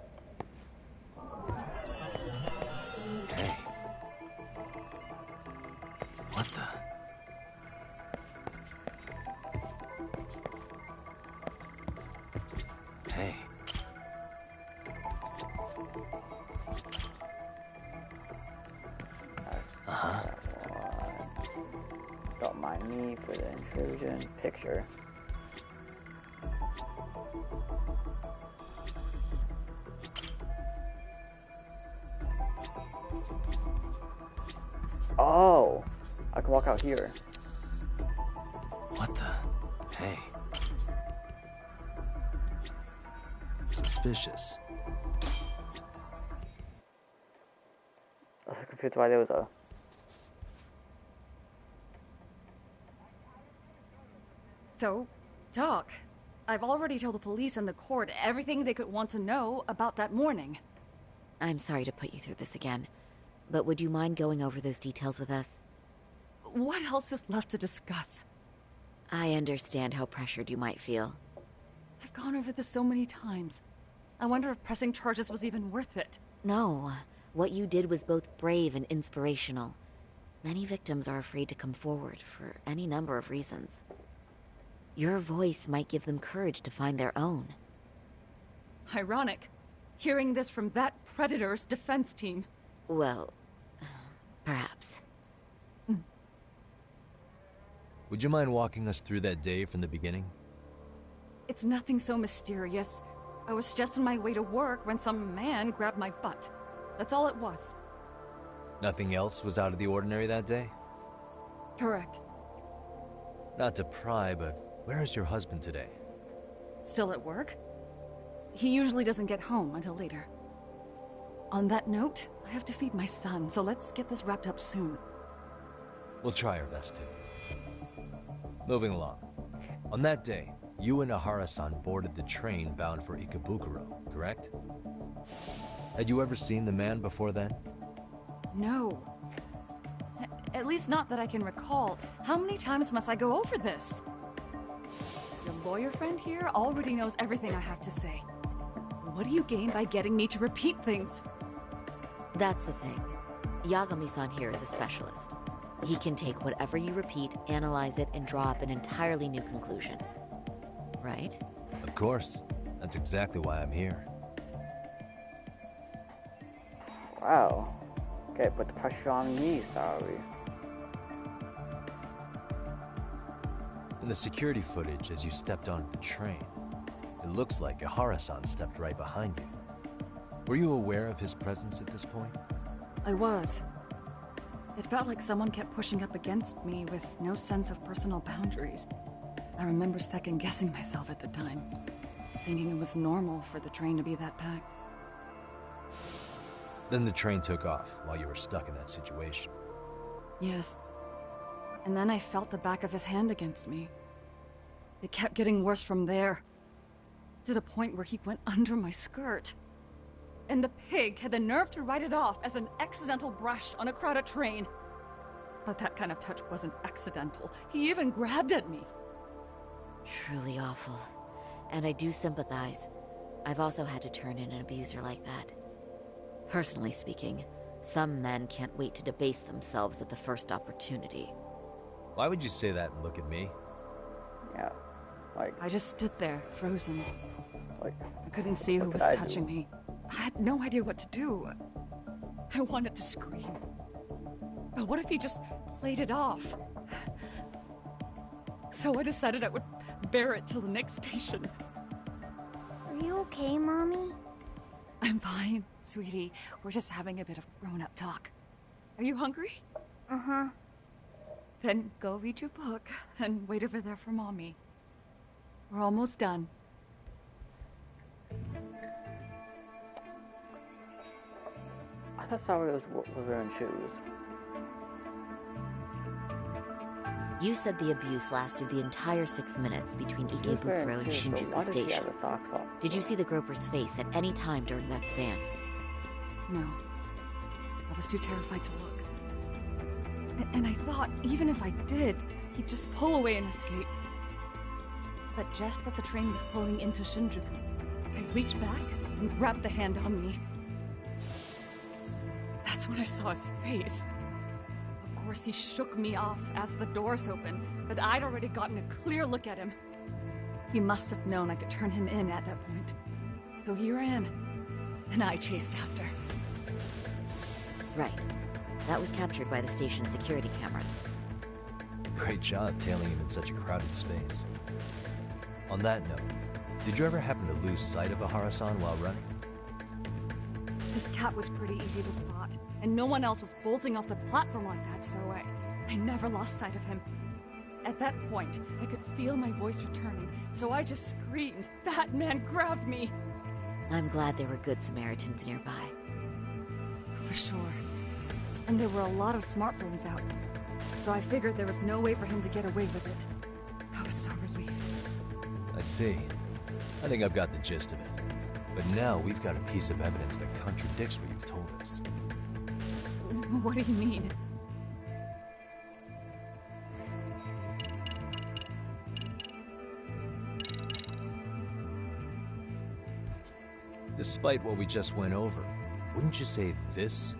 Speaker 8: Hey. What the? Hey.
Speaker 3: Don't mind me for the intrusion. Picture. Oh, I can walk out here.
Speaker 8: What the? Hey. Suspicious.
Speaker 3: I was confused why there was a...
Speaker 10: So, Doc, I've already told the police and the court everything they could want to know about that morning.
Speaker 9: I'm sorry to put you through this again, but would you mind going over those details with us?
Speaker 10: What else is left to discuss?
Speaker 9: I understand how pressured you might feel.
Speaker 10: I've gone over this so many times. I wonder if pressing charges was even worth it.
Speaker 9: No. What you did was both brave and inspirational. Many victims are afraid to come forward for any number of reasons. Your voice might give them courage to find their own.
Speaker 10: Ironic. Hearing this from that predator's defense team.
Speaker 9: Well, perhaps.
Speaker 8: Would you mind walking us through that day from the beginning?
Speaker 10: It's nothing so mysterious. I was just on my way to work when some man grabbed my butt. That's all it was.
Speaker 8: Nothing else was out of the ordinary that day?
Speaker 10: Correct.
Speaker 8: Not to pry, but where is your husband today?
Speaker 10: Still at work? He usually doesn't get home until later. On that note, I have to feed my son, so let's get this wrapped up soon.
Speaker 8: We'll try our best to. Moving along. On that day, you and Ahara-san boarded the train bound for Ikebukuro, correct? Had you ever seen the man before then?
Speaker 10: No. At least not that I can recall. How many times must I go over this? Your lawyer friend here already knows everything I have to say. What do you gain by getting me to repeat things?
Speaker 9: That's the thing. Yagami-san here is a specialist. He can take whatever you repeat, analyze it, and draw up an entirely new conclusion. Right?
Speaker 8: Of course. That's exactly why I'm here.
Speaker 3: Wow. Okay, put the pressure on me, sorry.
Speaker 8: In the security footage as you stepped onto the train, it looks like Ihara-san stepped right behind you. Were you aware of his presence at this point?
Speaker 10: I was. It felt like someone kept pushing up against me with no sense of personal boundaries. I remember second-guessing myself at the time, thinking it was normal for the train to be that packed.
Speaker 8: Then the train took off while you were stuck in that situation.
Speaker 10: Yes. And then I felt the back of his hand against me. It kept getting worse from there, to the point where he went under my skirt. And the pig had the nerve to write it off as an accidental brush on a crowded train. But that kind of touch wasn't accidental. He even grabbed at me.
Speaker 9: Truly awful. And I do sympathize. I've also had to turn in an abuser like that. Personally speaking, some men can't wait to debase themselves at the first opportunity.
Speaker 8: Why would you say that and look at me?
Speaker 3: Yeah, like...
Speaker 10: I just stood there, frozen.
Speaker 3: Like,
Speaker 10: I couldn't see who was touching me. I had no idea what to do. I wanted to scream. But what if he just played it off? So I decided I would bear it till the next station.
Speaker 11: Are you okay, Mommy?
Speaker 10: I'm fine, sweetie. We're just having a bit of grown-up talk. Are you hungry?
Speaker 11: Uh-huh.
Speaker 10: Then go read your book and wait over there for Mommy. We're almost done.
Speaker 3: I thought Saori was wearing shoes.
Speaker 9: You said the abuse lasted the entire 6 minutes between Ikebukuro and Shinjuku Station. Did you see the groper's face at any time during that span?
Speaker 10: No. I was too terrified to look. And I thought, even if I did, he'd just pull away and escape. But just as the train was pulling into Shinjuku, I reached back and grabbed the hand on me. That's when I saw his face. Of course, he shook me off as the doors opened, but I'd already gotten a clear look at him. He must have known I could turn him in at that point. So he ran, and I chased after.
Speaker 9: Right. That was captured by the station's security cameras.
Speaker 8: Great job tailing him in such a crowded space. On that note, did you ever happen to lose sight of Ihara-san while running?
Speaker 10: His cat was pretty easy to spot, and no one else was bolting off the platform like that, so I never lost sight of him. At that point, I could feel my voice returning, so I just screamed. That man grabbed me!
Speaker 9: I'm glad there were good Samaritans nearby.
Speaker 10: For sure. And there were a lot of smartphones out, so I figured there was no way for him to get away with it. I was so relieved.
Speaker 8: I see. I think I've got the gist of it. But now we've got a piece of evidence that contradicts what you've told us.
Speaker 10: What do you mean?
Speaker 8: Despite what we just went over, wouldn't you say this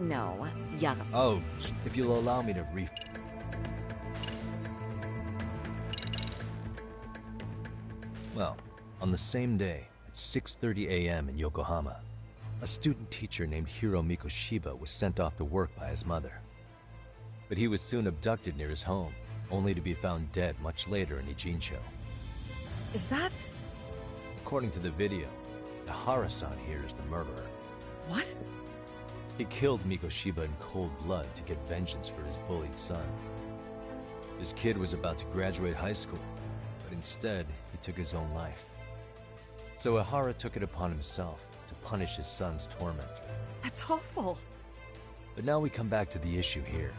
Speaker 9: No, Yagami.
Speaker 8: Oh, if you'll allow me to Well, on the same day, at 6:30 a.m. in Yokohama, a student teacher named Hiro Mikoshiba was sent off to work by his mother. But he was soon abducted near his home, only to be found dead much later in Ijincho.
Speaker 10: Is that...
Speaker 8: According to the video, Ihara-san here is the murderer.
Speaker 10: What?
Speaker 8: He killed Mikoshiba in cold blood to get vengeance for his bullied son. His kid was about to graduate high school, but instead, he took his own life. So Ihara took it upon himself to punish his son's tormentor.
Speaker 10: That's awful.
Speaker 8: But now we come back to the issue here.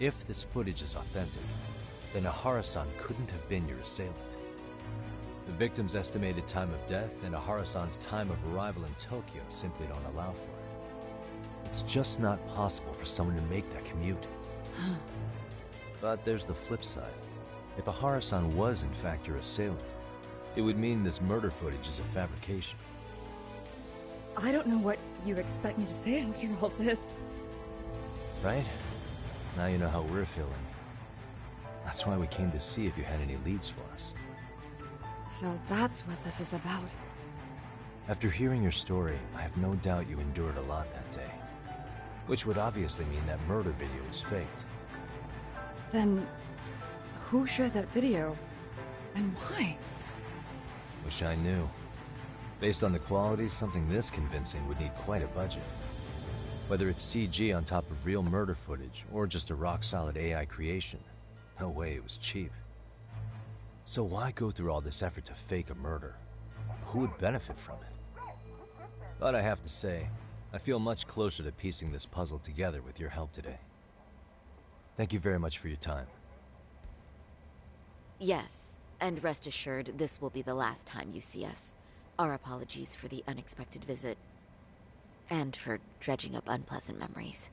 Speaker 8: If this footage is authentic, then Ihara-san couldn't have been your assailant. The victim's estimated time of death and Ihara-san's time of arrival in Tokyo simply don't allow for it. It's just not possible for someone to make that commute. But there's the flip side. If Ahara-san was in fact your assailant, it would mean this murder footage is a fabrication.
Speaker 10: I don't know what you expect me to say after all this.
Speaker 8: Right? Now you know how we're feeling. That's why we came to see if you had any leads for us.
Speaker 10: So that's what this is about.
Speaker 8: After hearing your story, I have no doubt you endured a lot that day. Which would obviously mean that murder video was faked.
Speaker 10: Then, who shared that video? And why?
Speaker 8: Wish I knew. Based on the quality, something this convincing would need quite a budget. Whether it's CG on top of real murder footage, or just a rock-solid AI creation, no way it was cheap. So why go through all this effort to fake a murder? Who would benefit from it? But I have to say, I feel much closer to piecing this puzzle together with your help today. Thank you very much for your time.
Speaker 9: Yes, and rest assured, this will be the last time you see us. Our apologies for the unexpected visit. And for dredging up unpleasant memories.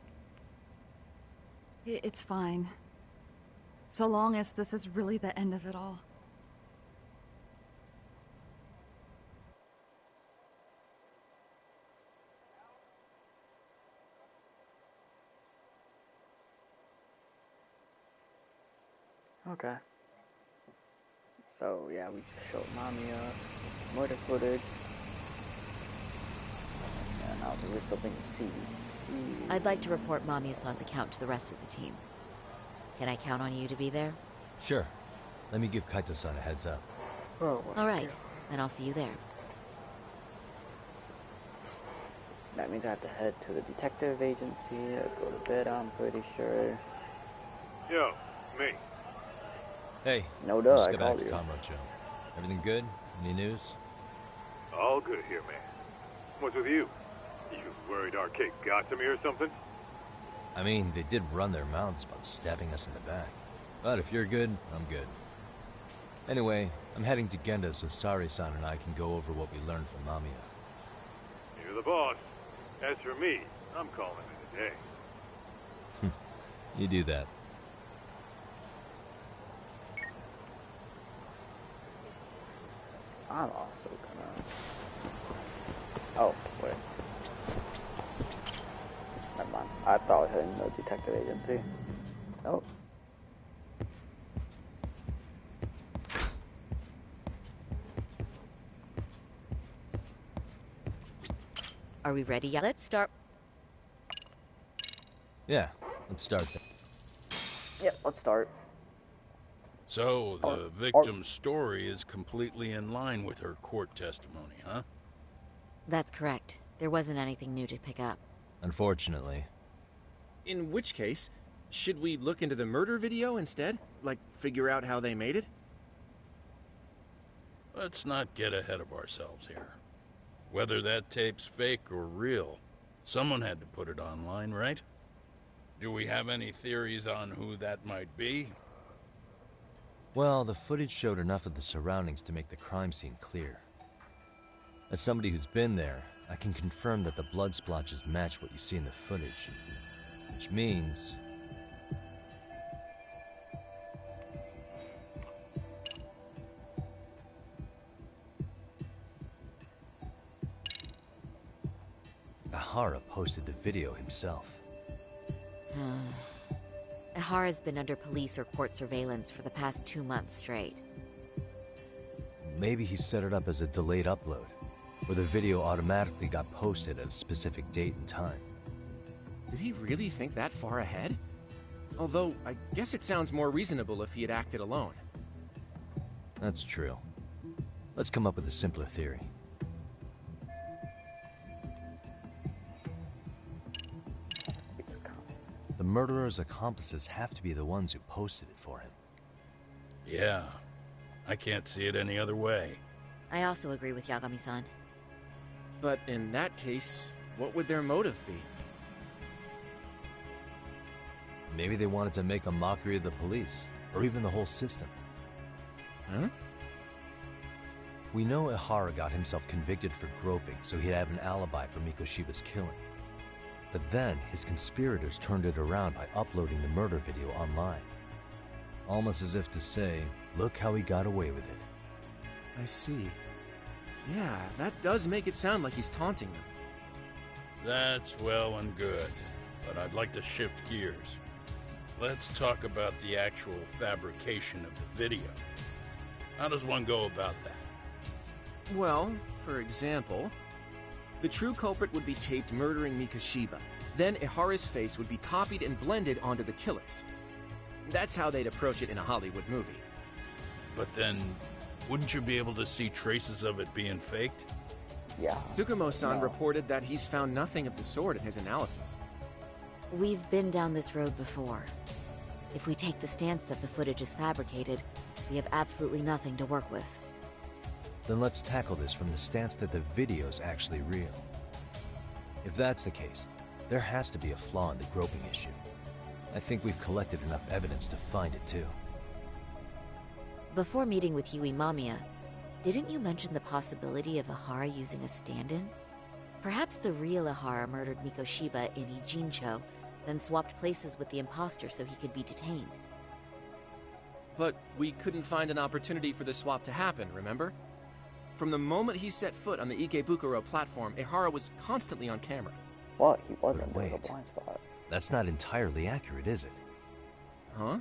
Speaker 10: It's fine. So long as this is really the end of it all.
Speaker 3: Okay. So yeah, we just showed Mommy murder footage. And now we're still being C.
Speaker 9: I'd like to report Mamiya-san's account to the rest of the team. Can I count on you to be there?
Speaker 8: Sure. Let me give Kaito-san a heads up.
Speaker 3: Oh,
Speaker 9: all right, then I'll see you there.
Speaker 3: That means I have to head to the detective agency, go to bed, I'm pretty sure.
Speaker 1: Yo, me.
Speaker 8: Hey,
Speaker 3: no duh,
Speaker 8: just
Speaker 3: I
Speaker 8: go back
Speaker 3: called
Speaker 8: to
Speaker 3: you.
Speaker 8: Kamurocho. Everything good? Any news?
Speaker 1: All good here, man. What's with you? You worried Arcade got to me or something?
Speaker 8: I mean, they did run their mouths about stabbing us in the back. But if you're good, I'm good. Anyway, I'm heading to Genda so Sari-san and I can go over what we learned from Mamiya.
Speaker 1: You're the boss. As for me, I'm calling it a day.
Speaker 8: You do that.
Speaker 3: I'm also gonna... Oh, wait. Never mind. I thought I was heading to the detective agency. Oh.
Speaker 9: Are we ready yet? Let's start.
Speaker 8: Yeah, let's start then.
Speaker 3: Yep, let's start.
Speaker 5: So, the victim's story is completely in line with her court testimony, huh?
Speaker 9: That's correct. There wasn't anything new to pick up.
Speaker 8: Unfortunately.
Speaker 12: In which case, should we look into the murder video instead? Like, figure out how they made it?
Speaker 5: Let's not get ahead of ourselves here. Whether that tape's fake or real, someone had to put it online, right? Do we have any theories on who that might be?
Speaker 8: Well, the footage showed enough of the surroundings to make the crime scene clear. As somebody who's been there, I can confirm that the blood splotches match what you see in the footage. Which means... Ahara posted the video himself.
Speaker 9: Ahara's been under police or court surveillance for the past 2 months straight.
Speaker 8: Maybe he set it up as a delayed upload, where the video automatically got posted at a specific date and time.
Speaker 12: Did he really think that far ahead? Although, I guess it sounds more reasonable if he had acted alone.
Speaker 8: That's true. Let's come up with a simpler theory. The murderer's accomplices have to be the ones who posted it for him.
Speaker 5: Yeah, I can't see it any other way.
Speaker 9: I also agree with Yagami-san.
Speaker 12: But in that case, what would their motive be?
Speaker 8: Maybe they wanted to make a mockery of the police, or even the whole system.
Speaker 12: Huh?
Speaker 8: We know Ihara got himself convicted for groping, so he'd have an alibi for Mikoshiba's killing. But then, his conspirators turned it around by uploading the murder video online. Almost as if to say, look how he got away with it.
Speaker 12: I see. Yeah, that does make it sound like he's taunting them.
Speaker 5: That's well and good, but I'd like to shift gears. Let's talk about the actual fabrication of the video. How does one go about that?
Speaker 12: Well, for example, the true culprit would be taped murdering Mikoshiba. Then Ihara's face would be copied and blended onto the killers. That's how they'd approach it in a Hollywood movie.
Speaker 5: But then, wouldn't you be able to see traces of it being faked?
Speaker 3: Yeah.
Speaker 12: Tsukumo-san reported that he's found nothing of the sort in his analysis.
Speaker 9: We've been down this road before. If we take the stance that the footage is fabricated, we have absolutely nothing to work with.
Speaker 8: Then let's tackle this from the stance that the video's actually real. If that's the case, there has to be a flaw in the groping issue. I think we've collected enough evidence to find it too.
Speaker 9: Before meeting with Yui Mamiya, didn't you mention the possibility of Ihara using a stand-in? Perhaps the real Ihara murdered Mikoshiba in Ijincho, then swapped places with the imposter so he could be detained.
Speaker 12: But we couldn't find an opportunity for the swap to happen, remember? From the moment he set foot on the Ikebukuro platform, Ihara was constantly on camera.
Speaker 3: Well, he wasn't.
Speaker 8: But
Speaker 3: There was
Speaker 8: wait.
Speaker 3: a blind spot.
Speaker 8: That's not entirely accurate, is it?
Speaker 12: Huh?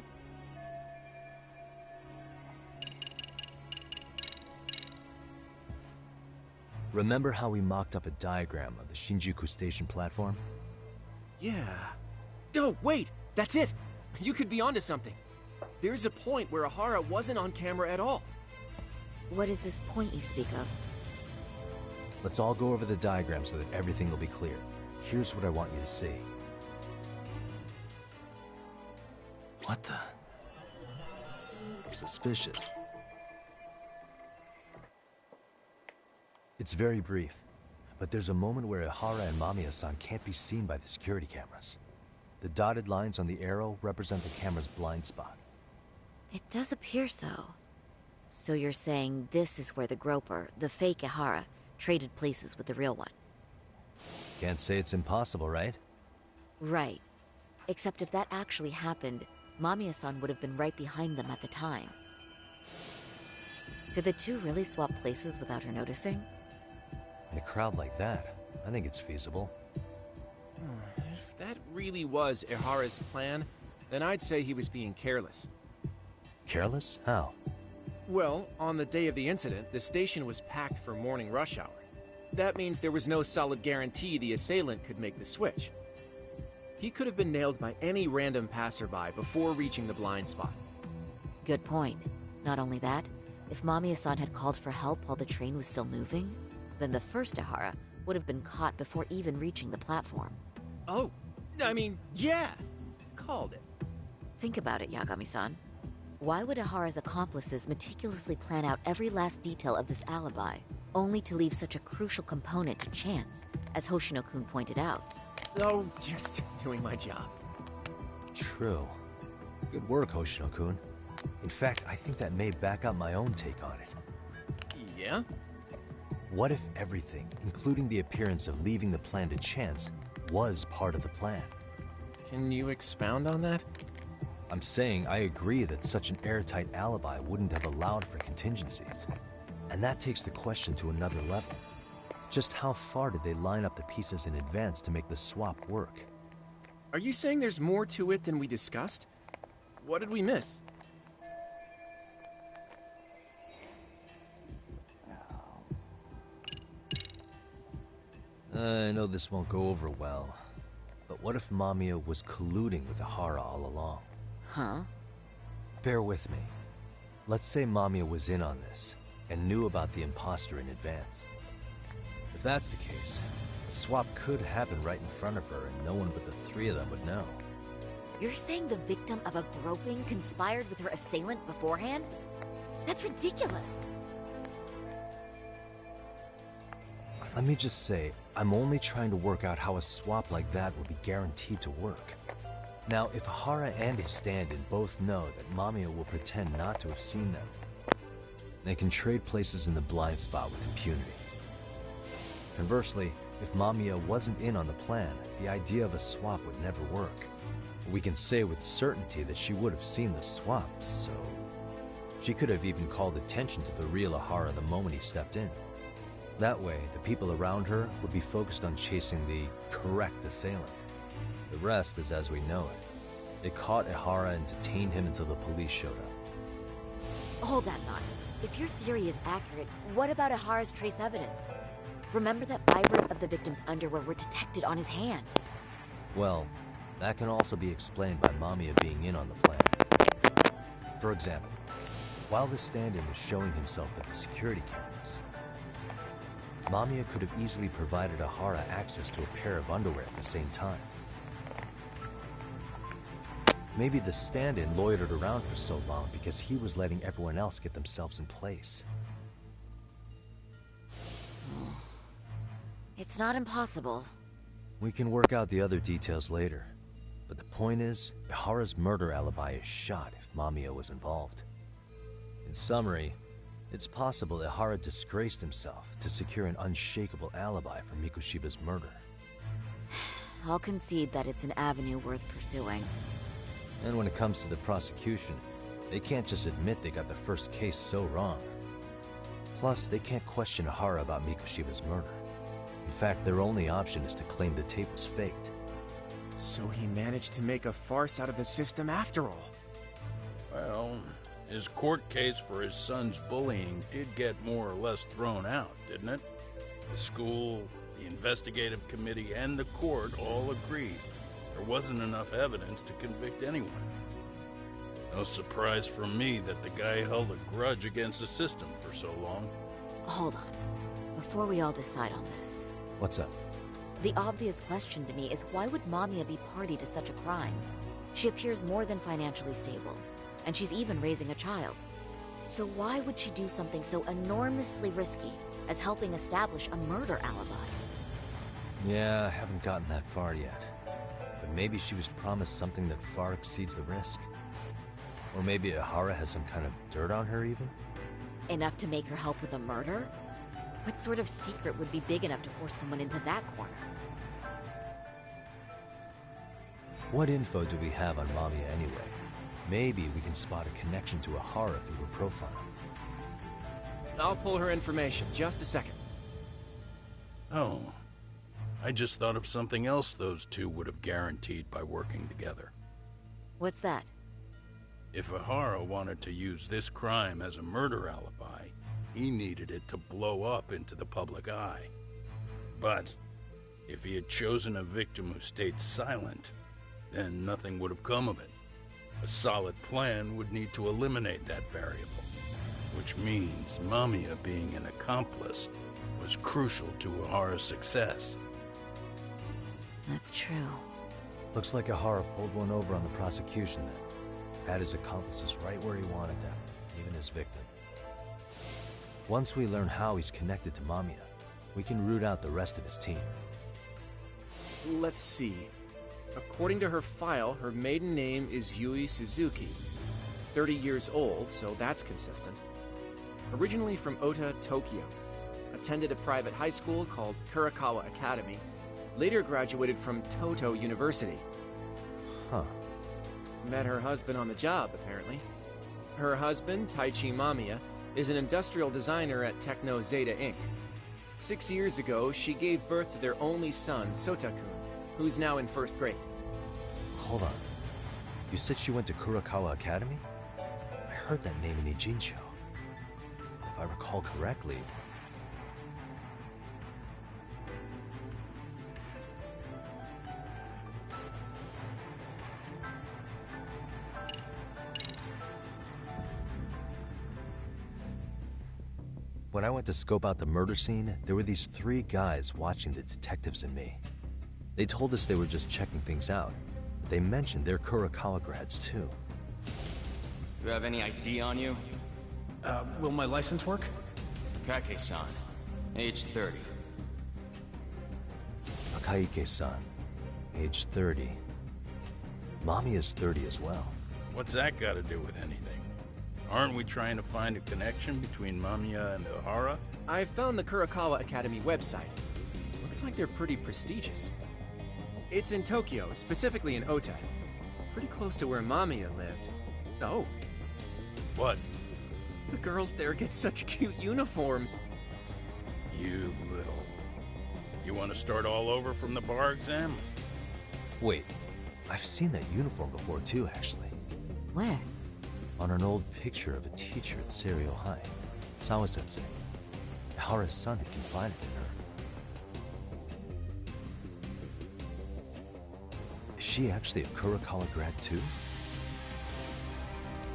Speaker 8: Remember how we mocked up a diagram of the Shinjuku Station platform?
Speaker 12: Yeah. Oh, wait! That's it! You could be onto something. There's a point where Ihara wasn't on camera at all.
Speaker 9: What is this point you speak of?
Speaker 8: Let's all go over the diagram so that everything will be clear. Here's what I want you to see. What the? Suspicious. It's very brief, but there's a moment where Ihara and Mamiya-san can't be seen by the security cameras. The dotted lines on the arrow represent the camera's blind spot.
Speaker 9: It does appear so. So you're saying this is where the groper, the fake Ihara, traded places with the real one?
Speaker 8: Can't say it's impossible, right?
Speaker 9: Right. Except if that actually happened, Mamiya-san would have been right behind them at the time. Could the two really swap places without her noticing?
Speaker 8: In a crowd like that, I think it's feasible.
Speaker 12: If that really was Ihara's plan, then I'd say he was being careless.
Speaker 8: Careless? How?
Speaker 12: Well, on the day of the incident, the station was packed for morning rush hour. That means there was no solid guarantee the assailant could make the switch. He could have been nailed by any random passerby before reaching the blind spot.
Speaker 9: Good point. Not only that, if Mamiya-san had called for help while the train was still moving, then the first Ihara would have been caught before even reaching the platform.
Speaker 12: Oh, I mean, yeah! Called it.
Speaker 9: Think about it, Yagami-san. Why would Ihara's accomplices meticulously plan out every last detail of this alibi, only to leave such a crucial component to chance, as Hoshino-kun pointed out?
Speaker 12: Oh, just doing my job.
Speaker 8: True. Good work, Hoshino-kun. In fact, I think that may back up my own take on it.
Speaker 12: Yeah?
Speaker 8: What if everything, including the appearance of leaving the plan to chance, was part of the plan?
Speaker 12: Can you expound on that?
Speaker 8: I'm saying I agree that such an airtight alibi wouldn't have allowed for contingencies. And that takes the question to another level. Just how far did they line up the pieces in advance to make the swap work?
Speaker 12: Are you saying there's more to it than we discussed? What did we miss?
Speaker 8: I know this won't go over well, but what if Mamiya was colluding with Ihara all along?
Speaker 9: Huh?
Speaker 8: Bear with me. Let's say Mamiya was in on this, and knew about the imposter in advance. If that's the case, the swap could happen right in front of her and no one but the three of them would know.
Speaker 9: You're saying the victim of a groping conspired with her assailant beforehand? That's ridiculous!
Speaker 8: Let me just say, I'm only trying to work out how a swap like that would be guaranteed to work. Now, if Ihara and his stand-in both know that Mamiya will pretend not to have seen them, they can trade places in the blind spot with impunity. Conversely, If Mamiya wasn't in on the plan, the idea of a swap would never work. We can say with certainty that she would have seen the swaps, so... She could have even called attention to the real Ahara the moment he stepped in. That way, the people around her would be focused on chasing the correct assailant. The rest is as we know it. They caught Ahara and detained him until the police showed up.
Speaker 9: Hold that thought. If your theory is accurate, what about Ahara's trace evidence? Remember that fibers of the victim's underwear were detected on his hand.
Speaker 8: Well, that can also be explained by Mamiya being in on the plan. For example, while the stand-in was showing himself at the security cameras, Mamiya could have easily provided Ahara access to a pair of underwear at the same time. Maybe the stand-in loitered around for so long because he was letting everyone else get themselves in place.
Speaker 9: It's not impossible.
Speaker 8: We can work out the other details later. But the point is, Ihara's murder alibi is shot if Mamiya was involved. In summary, it's possible Ihara disgraced himself to secure an unshakable alibi for Mikushiba's murder.
Speaker 9: I'll concede that it's an avenue worth pursuing.
Speaker 8: And when it comes to the prosecution, they can't just admit they got the first case so wrong. Plus, they can't question Ihara about Mikushiba's murder. In fact, their only option is to claim the tape was faked.
Speaker 12: So he managed to make a farce out of the system after all.
Speaker 5: Well, his court case for his son's bullying did get more or less thrown out, didn't it? The school, the investigative committee, and the court all agreed there wasn't enough evidence to convict anyone. No surprise for me that the guy held a grudge against the system for so long.
Speaker 9: Hold on. Before we all decide on this.
Speaker 8: What's up?
Speaker 9: The obvious question to me is why would Mamiya be party to such a crime? She appears more than financially stable, and she's even raising a child. So why would she do something so enormously risky as helping establish a murder alibi?
Speaker 8: Yeah, I haven't gotten that far yet. But maybe she was promised something that far exceeds the risk. Or maybe Ahara has some kind of dirt on her even?
Speaker 9: Enough to make her help with a murder? What sort of secret would be big enough to force someone into that corner?
Speaker 8: What info do we have on Mamiya anyway? Maybe we can spot a connection to Ahara through her profile.
Speaker 12: I'll pull her information. Just a second.
Speaker 5: Oh. I just thought of something else those two would have guaranteed by working together.
Speaker 9: What's that?
Speaker 5: If Ahara wanted to use this crime as a murder alibi, he needed it to blow up into the public eye. But if he had chosen a victim who stayed silent, then nothing would have come of it. A solid plan would need to eliminate that variable, which means Mamiya being an accomplice was crucial to Ahara's success.
Speaker 9: That's true.
Speaker 8: Looks like Ahara pulled one over on the prosecution then. Had his accomplices right where he wanted them, even his victim. Once we learn how he's connected to Mamiya, we can root out the rest of his team.
Speaker 12: Let's see. According to her file, her maiden name is Yui Suzuki. 30 years old, so that's consistent. Originally from Ota, Tokyo. Attended a private high school called Kurakawa Academy. Later graduated from Toto University.
Speaker 8: Huh.
Speaker 12: Met her husband on the job, apparently. Her husband, Taichi Mamiya, is an industrial designer at Techno Zeta Inc. 6 years ago, she gave birth to their only son, Sota-kun, who's now in first grade.
Speaker 8: Hold on. You said she went to Kurakawa Academy? I heard that name in Ijincho. If I recall correctly... When I went to scope out the murder scene, there were these 3 guys watching the detectives and me. They told us they were just checking things out. They mentioned they're Kurakawa grads too.
Speaker 13: You have any ID on you?
Speaker 4: Will my license work?
Speaker 13: Kake-san, age 30.
Speaker 8: Akaike-san, age 30. Mommy is 30 as well.
Speaker 5: What's that got to do with anything? Aren't we trying to find a connection between Mamiya and Ahara?
Speaker 12: I found the Kurakawa Academy website. Looks like they're pretty prestigious. It's in Tokyo, specifically in Ota. Pretty close to where Mamiya lived. Oh.
Speaker 5: What?
Speaker 12: The girls there get such cute uniforms.
Speaker 5: You little... You want to start all over from the bar exam?
Speaker 8: Wait, I've seen that uniform before too, actually.
Speaker 9: Where?
Speaker 8: On an old picture of a teacher at Seiryo High, Sawa-sensei. Ihara's son had confided in her. Is she actually a Kurokawa grad too?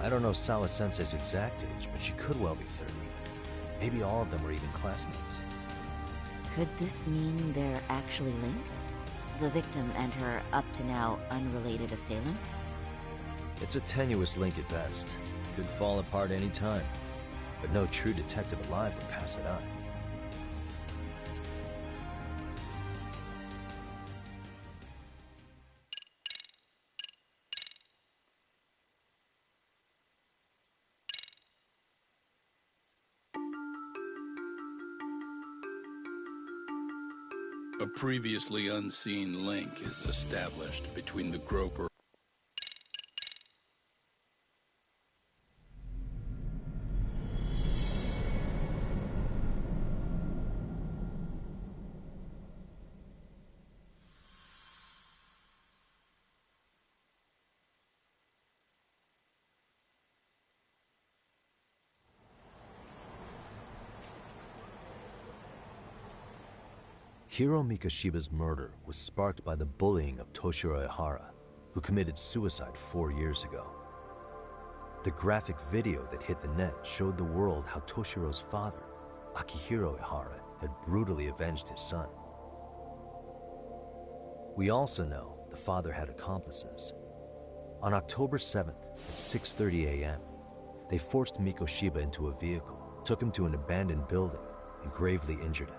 Speaker 8: I don't know Sawa-sensei's exact age, but she could well be 30. Maybe all of them were even classmates.
Speaker 9: Could this mean they're actually linked? The victim and her up-to-now unrelated assailant?
Speaker 8: It's a tenuous link at best. Could fall apart any time. But no true detective alive would pass it up.
Speaker 5: A previously unseen link is established between the groper.
Speaker 8: Hiro Mikoshiba's murder was sparked by the bullying of Toshiro Ihara, who committed suicide 4 years ago. The graphic video that hit the net showed the world how Toshiro's father, Akihiro Ihara, had brutally avenged his son. We also know the father had accomplices. On October 7th at 6:30 a.m., they forced Mikoshiba into a vehicle, took him to an abandoned building, and gravely injured him.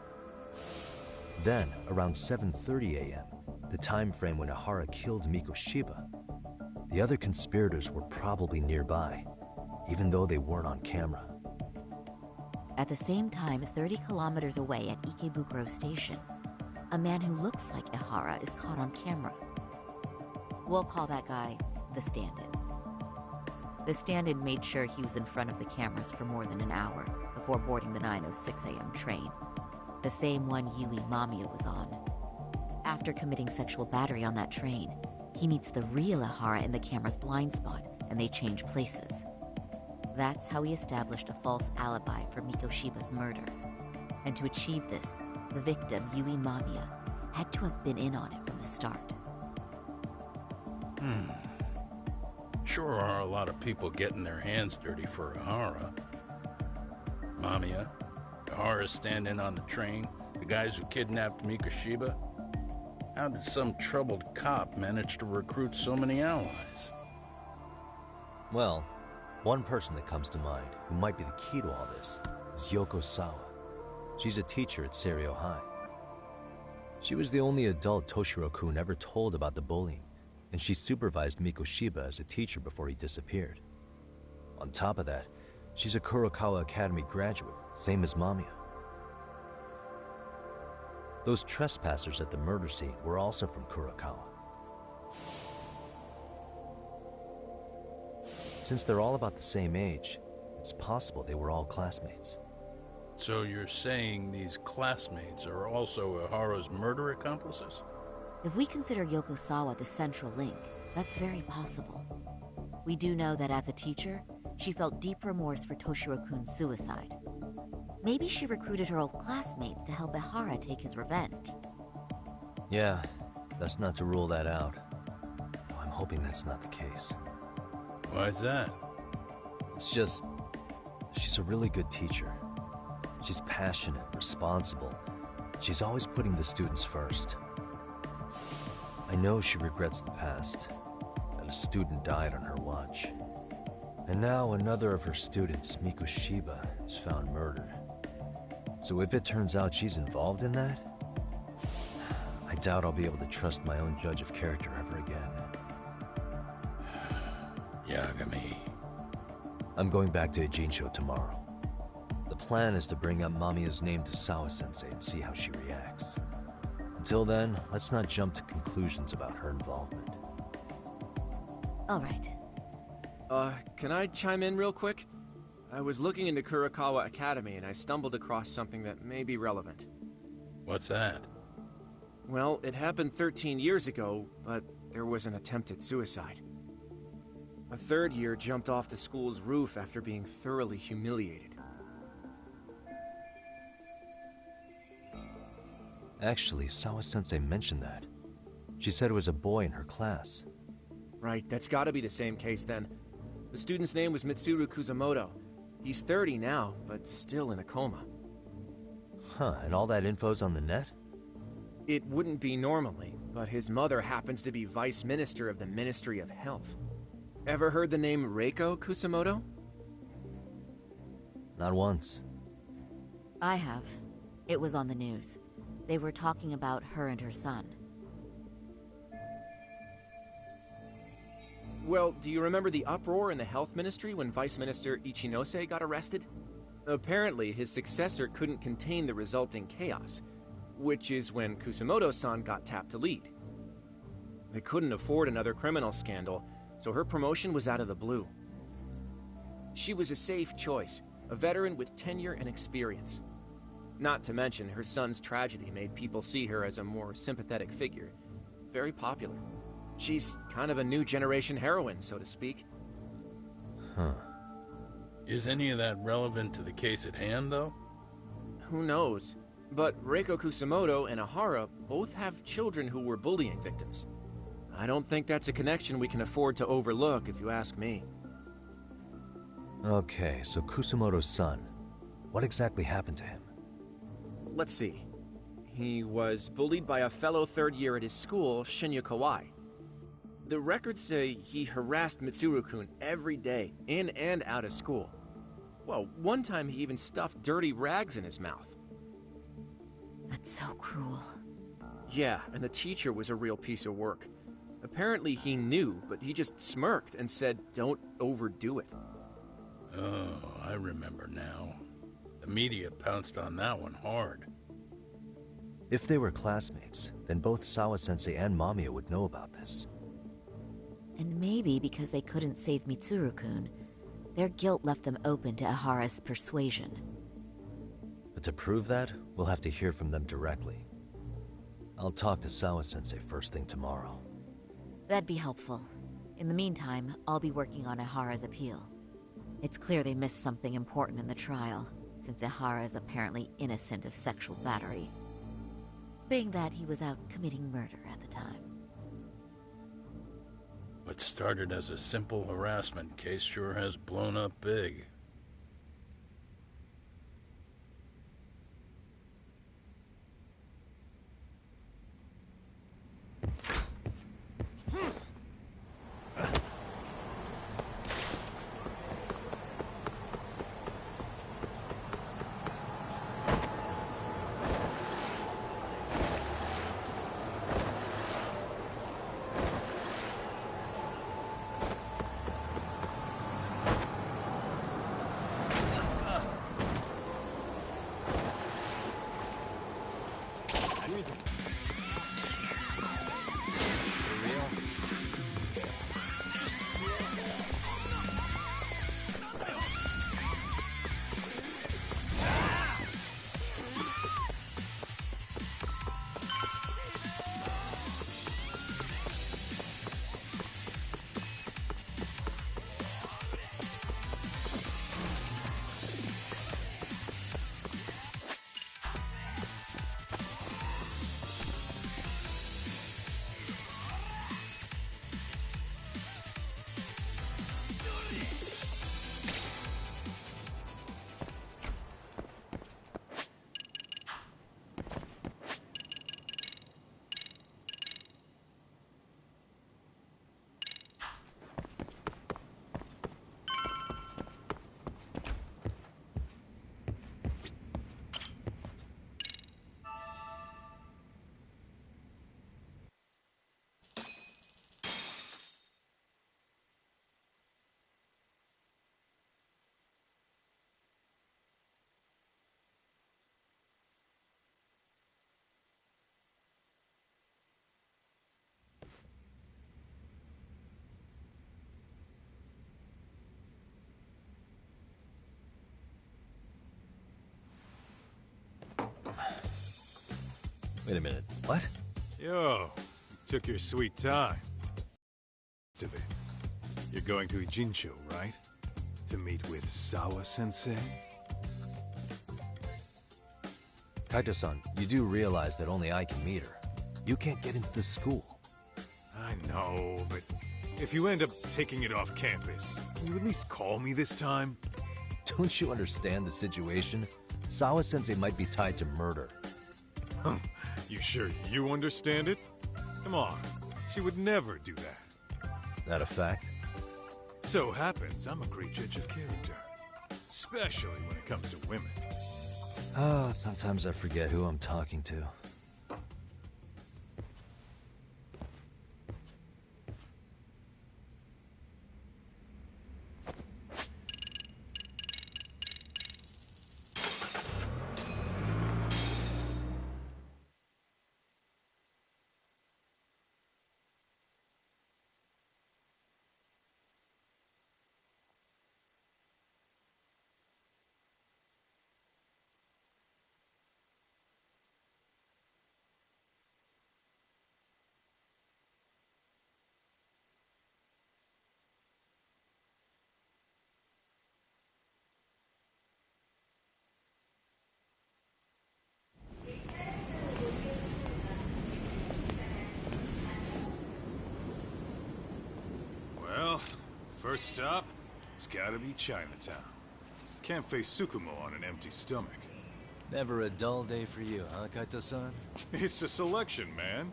Speaker 8: Then, around 7:30 a.m., the time frame when Ihara killed Mikoshiba, the other conspirators were probably nearby, even though they weren't on camera.
Speaker 9: At the same time, 30 kilometers away at Ikebukuro Station, a man who looks like Ihara is caught on camera. We'll call that guy the stand-in. The stand-in made sure he was in front of the cameras for more than an hour before boarding the 9:06 a.m. train, the same one Yui Mamiya was on. After committing sexual battery on that train, he meets the real Ihara in the camera's blind spot, and they change places. That's how he established a false alibi for Mikoshiba's murder. And to achieve this, the victim, Yui Mamiya, had to have been in on it from the start.
Speaker 5: Sure are a lot of people getting their hands dirty for Ihara. Mamiya, Ihara stand-in on the train, the guys who kidnapped Mikoshiba. How did some troubled cop manage to recruit so many allies?
Speaker 8: Well, one person that comes to mind who might be the key to all this is Yoko Sawa. She's a teacher at Seiryo High. She was the only adult Toshiro-kun ever told about the bullying, and she supervised Mikoshiba as a teacher before he disappeared. On top of that, she's a Kurokawa Academy graduate, same as Mamiya. Those trespassers at the murder scene were also from Kurokawa. Since they're all about the same age, it's possible they were all classmates.
Speaker 5: So you're saying these classmates are also Ihara's murder accomplices?
Speaker 9: If we consider Yoko Sawa the central link, that's very possible. We do know that as a teacher, she felt deep remorse for Toshiro-kun's suicide. Maybe she recruited her old classmates to help Ihara take his revenge.
Speaker 8: Yeah, best not to rule that out. Though I'm hoping that's not the case.
Speaker 5: Why's that?
Speaker 8: It's just, she's a really good teacher. She's passionate, responsible. She's always putting the students first. I know she regrets the past, that a student died on her watch. And now another of her students, Mikoshiba, is found murdered. So if it turns out she's involved in that, I doubt I'll be able to trust my own judge of character ever again.
Speaker 5: Yagami.
Speaker 8: I'm going back to Ijincho tomorrow. The plan is to bring up Mamiya's name to Sawa-sensei and see how she reacts. Until then, let's not jump to conclusions about her involvement.
Speaker 9: All right.
Speaker 12: Can I chime in real quick? I was looking into Kurakawa Academy and I stumbled across something that may be relevant.
Speaker 5: What's that?
Speaker 12: Well, it happened 13 years ago, but there was an attempted suicide. A third year jumped off the school's roof after being thoroughly humiliated.
Speaker 8: Actually, Sawa-sensei mentioned that. She said it was a boy in her class.
Speaker 12: Right, that's gotta be the same case then. The student's name was Mitsuru Kusamoto. He's 30 now, but still in a coma.
Speaker 8: Huh, and all that info's on the net?
Speaker 12: It wouldn't be normally, but his mother happens to be Vice Minister of the Ministry of Health. Ever heard the name Reiko Kusamoto?
Speaker 8: Not once.
Speaker 9: I have. It was on the news. They were talking about her and her son.
Speaker 12: Well, do you remember the uproar in the health ministry when Vice Minister Ichinose got arrested? Apparently, his successor couldn't contain the resulting chaos, which is when Kusamoto-san got tapped to lead. They couldn't afford another criminal scandal, so her promotion was out of the blue. She was a safe choice, a veteran with tenure and experience. Not to mention, her son's tragedy made people see her as a more sympathetic figure. Very popular. She's kind of a new generation heroine, so to speak.
Speaker 8: Huh.
Speaker 5: Is any of that relevant to the case at hand, though?
Speaker 12: Who knows? But Reiko Kusamoto and Ahara both have children who were bullying victims. I don't think that's a connection we can afford to overlook, if you ask me.
Speaker 8: Okay, so Kusamoto's son. What exactly happened to him?
Speaker 12: Let's see. He was bullied by a fellow third year at his school, Shinya Kawai. The records say he harassed Mitsuru-kun every day, in and out of school. Well, one time he even stuffed dirty rags in his mouth.
Speaker 9: That's so cruel.
Speaker 12: Yeah, and the teacher was a real piece of work. Apparently he knew, but he just smirked and said, "Don't overdo it."
Speaker 5: Oh, I remember now. The media pounced on that one hard.
Speaker 8: If they were classmates, then both Sawa-sensei and Mamiya would know about this.
Speaker 9: And maybe because they couldn't save Mitsuru-kun, their guilt left them open to Ahara's persuasion.
Speaker 8: But to prove that, we'll have to hear from them directly. I'll talk to Sawa-sensei first thing tomorrow.
Speaker 9: That'd be helpful. In the meantime, I'll be working on Ahara's appeal. It's clear they missed something important in the trial, since Ahara is apparently innocent of sexual battery. Being that he was out committing murder at the time.
Speaker 5: What started as a simple harassment case sure has blown up big.
Speaker 8: Wait a minute, what?
Speaker 1: Yo, you took your sweet time. Of it. You're going to Ijincho, right? To meet with Sawa-sensei?
Speaker 8: Kaito-san, you do realize that only I can meet her. You can't get into the school.
Speaker 1: I know, but if you end up taking it off campus, can you at least call me this time?
Speaker 8: Don't you understand the situation? Sawa-sensei might be tied to murder.
Speaker 1: You sure you understand it? Come on, she would never do that.
Speaker 8: That a fact?
Speaker 1: So happens I'm a great judge of character. Especially when it comes to women.
Speaker 8: Ah, sometimes I forget who I'm talking to.
Speaker 1: Well, first stop, it's gotta be Chinatown. Can't face Tsukumo on an empty stomach.
Speaker 2: Never a dull day for you, huh, Kaito-san?
Speaker 1: It's the selection, man.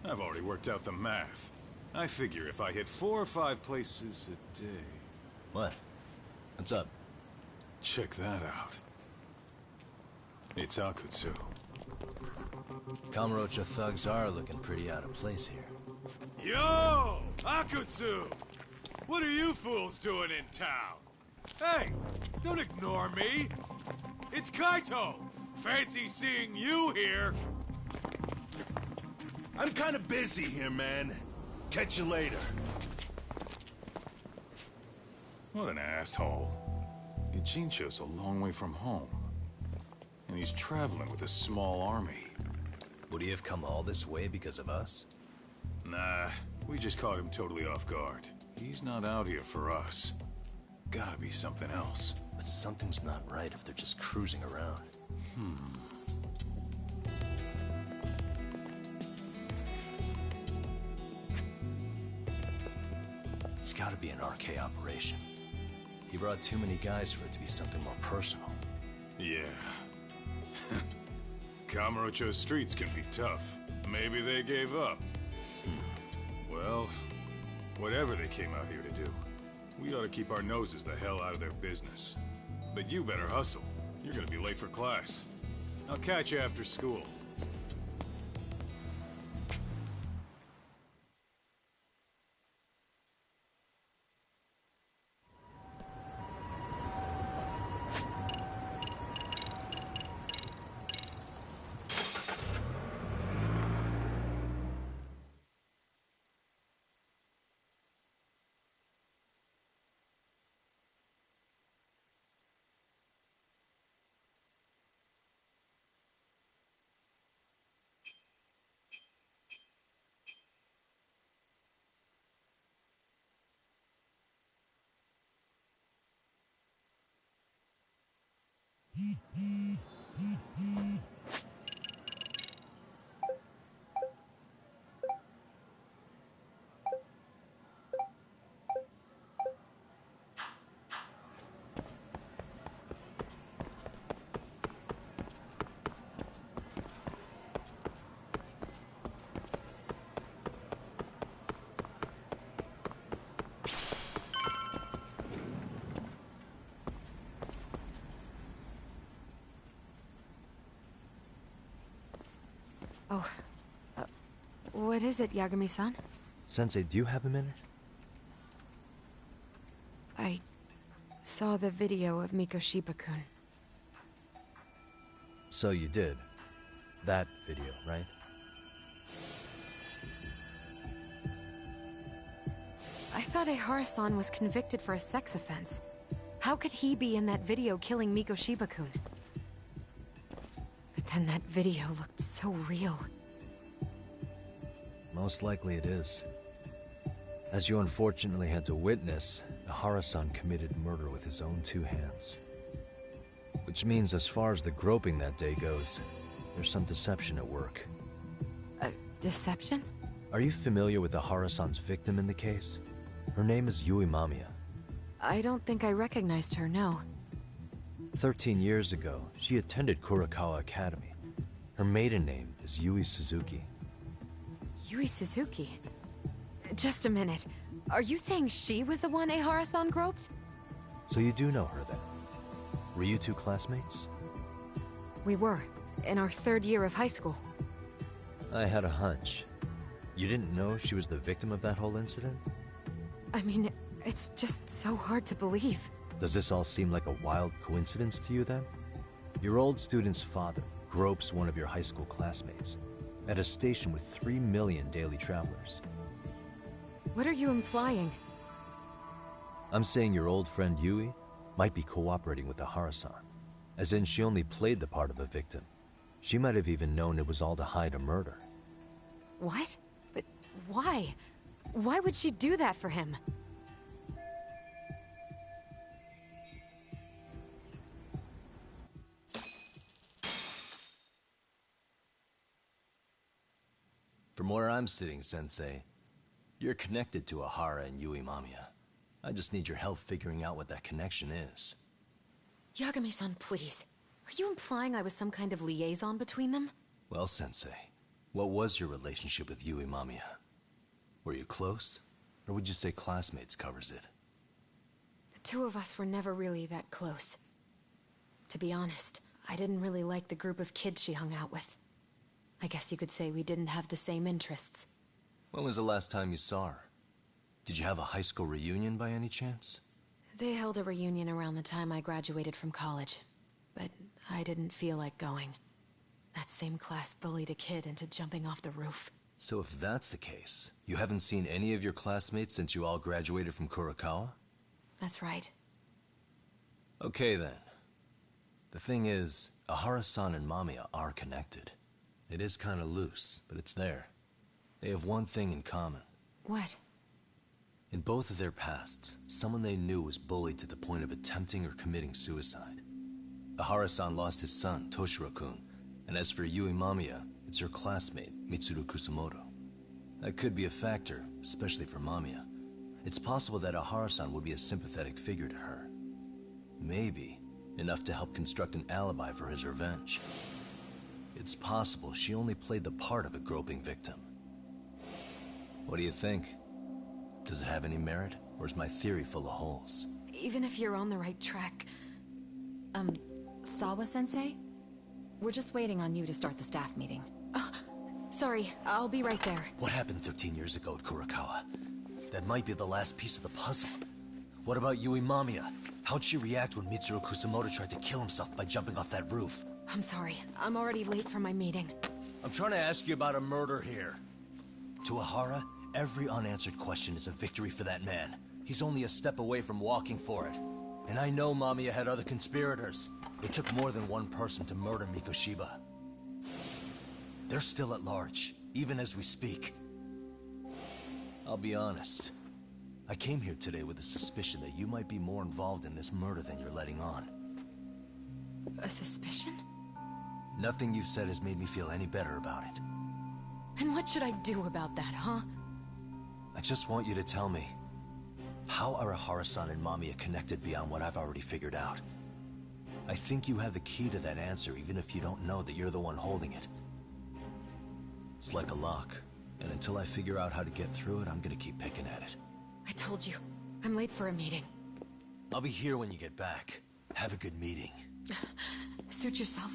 Speaker 1: I've already worked out the math. I figure if I hit 4 or 5 places a day...
Speaker 2: What? What's up?
Speaker 1: Check that out. It's Akutsu.
Speaker 2: Kamurocho thugs are looking pretty out of place here.
Speaker 1: Yo! Akutsu! What are you fools doing in town? Hey! Don't ignore me! It's Kaito! Fancy seeing you here!
Speaker 6: I'm kinda busy here, man. Catch you later.
Speaker 1: What an asshole. Ijincho's a long way from home. And he's traveling with a small army.
Speaker 2: Would he have come all this way because of us?
Speaker 1: Nah, we just caught him totally off guard. He's not out here for us. Gotta be something else.
Speaker 2: But something's not right if they're just cruising around. It's gotta be an RK operation. He brought too many guys for it to be something more personal.
Speaker 1: Yeah. Kamurocho streets can be tough. Maybe they gave up. Well, whatever they came out here to do, we ought to keep our noses the hell out of their business. But you better hustle. You're gonna be late for class. I'll catch you after school.
Speaker 10: Oh, what is it, Yagami-san?
Speaker 8: Sensei, do you have a minute?
Speaker 10: I saw the video of Mikoshiba-kun.
Speaker 8: So you did. That video, right?
Speaker 10: I thought Ehara-san was convicted for a sex offense. How could he be in that video killing Mikoshiba-kun? But then that video looked so real.
Speaker 8: Most likely it is. As you unfortunately had to witness, Ahara-san committed murder with his own two hands. Which means as far as the groping that day goes, there's some deception at work.
Speaker 10: Deception?
Speaker 8: Are you familiar with Ahara-san's victim in the case? Her name is Yui Mamiya.
Speaker 10: I don't think I recognized her, no.
Speaker 8: 13 years ago, she attended Kurakawa Academy. Her maiden name is Yui Suzuki.
Speaker 10: Yui Suzuki? Just a minute. Are you saying she was the one Ehara-san groped?
Speaker 8: So you do know her then? Were you two classmates?
Speaker 10: We were, in our 3rd year of high school.
Speaker 8: I had a hunch. You didn't know she was the victim of that whole incident?
Speaker 10: I mean, it's just so hard to believe.
Speaker 8: Does this all seem like a wild coincidence to you then? Your old student's father gropes one of your high school classmates at a station with 3 million daily travelers.
Speaker 10: What are you implying?
Speaker 8: I'm saying your old friend Yui might be cooperating with Ahara-san, as in she only played the part of a victim. She might have even known it was all to hide a murder.
Speaker 10: What? But why? Why would she do that for him?
Speaker 2: From where I'm sitting, Sensei, you're connected to Ahara and Yui Mamiya. I just need your help figuring out what that connection is.
Speaker 10: Yagami-san, please. Are you implying I was some kind of liaison between them?
Speaker 2: Well, Sensei, what was your relationship with Yui Mamiya? Were you close? Or would you say classmates covers it?
Speaker 10: The two of us were never really that close. To be honest, I didn't really like the group of kids she hung out with. I guess you could say we didn't have the same interests.
Speaker 2: When was the last time you saw her? Did you have a high school reunion by any chance?
Speaker 10: They held a reunion around the time I graduated from college, but I didn't feel like going. That same class bullied a kid into jumping off the roof.
Speaker 2: So if that's the case, you haven't seen any of your classmates since you all graduated from Kurakawa?
Speaker 10: That's right.
Speaker 2: Okay then. The thing is, Ahara-san and Mamiya are connected. It is kinda loose, but it's there. They have one thing in common.
Speaker 10: What?
Speaker 2: In both of their pasts, someone they knew was bullied to the point of attempting or committing suicide. Ahara-san lost his son, Toshiro-kun, and as for Yui Mamiya, it's her classmate, Mitsuru Kusamoto. That could be a factor, especially for Mamiya. It's possible that Ahara-san would be a sympathetic figure to her. Maybe enough to help construct an alibi for his revenge. It's possible she only played the part of a groping victim. What do you think? Does it have any merit, or is my theory full of holes?
Speaker 10: Even if you're on the right track...
Speaker 14: Sawa-sensei? We're just waiting on you to start the staff meeting.
Speaker 10: Sorry, I'll be right there.
Speaker 2: What happened 13 years ago at Kurakawa? That might be the last piece of the puzzle. What about Yui Mamiya? How'd she react when Mitsuru Kusamoto tried to kill himself by jumping off that roof?
Speaker 10: I'm sorry. I'm already late for my meeting.
Speaker 2: I'm trying to ask you about a murder here. To Ahara, every unanswered question is a victory for that man. He's only a step away from walking for it. And I know Mamiya had other conspirators. It took more than one person to murder Mikoshiba. They're still at large, even as we speak. I'll be honest. I came here today with a suspicion that you might be more involved in this murder than you're letting on.
Speaker 10: A suspicion?
Speaker 2: Nothing you've said has made me feel any better about it.
Speaker 10: And what should I do about that, huh?
Speaker 2: I just want you to tell me, how are Ahara-san and Mamiya connected beyond what I've already figured out? I think you have the key to that answer, even if you don't know that you're the one holding it. It's like a lock, and until I figure out how to get through it, I'm gonna keep picking at it.
Speaker 10: I told you, I'm late for a meeting.
Speaker 2: I'll be here when you get back. Have a good meeting.
Speaker 10: Suit yourself.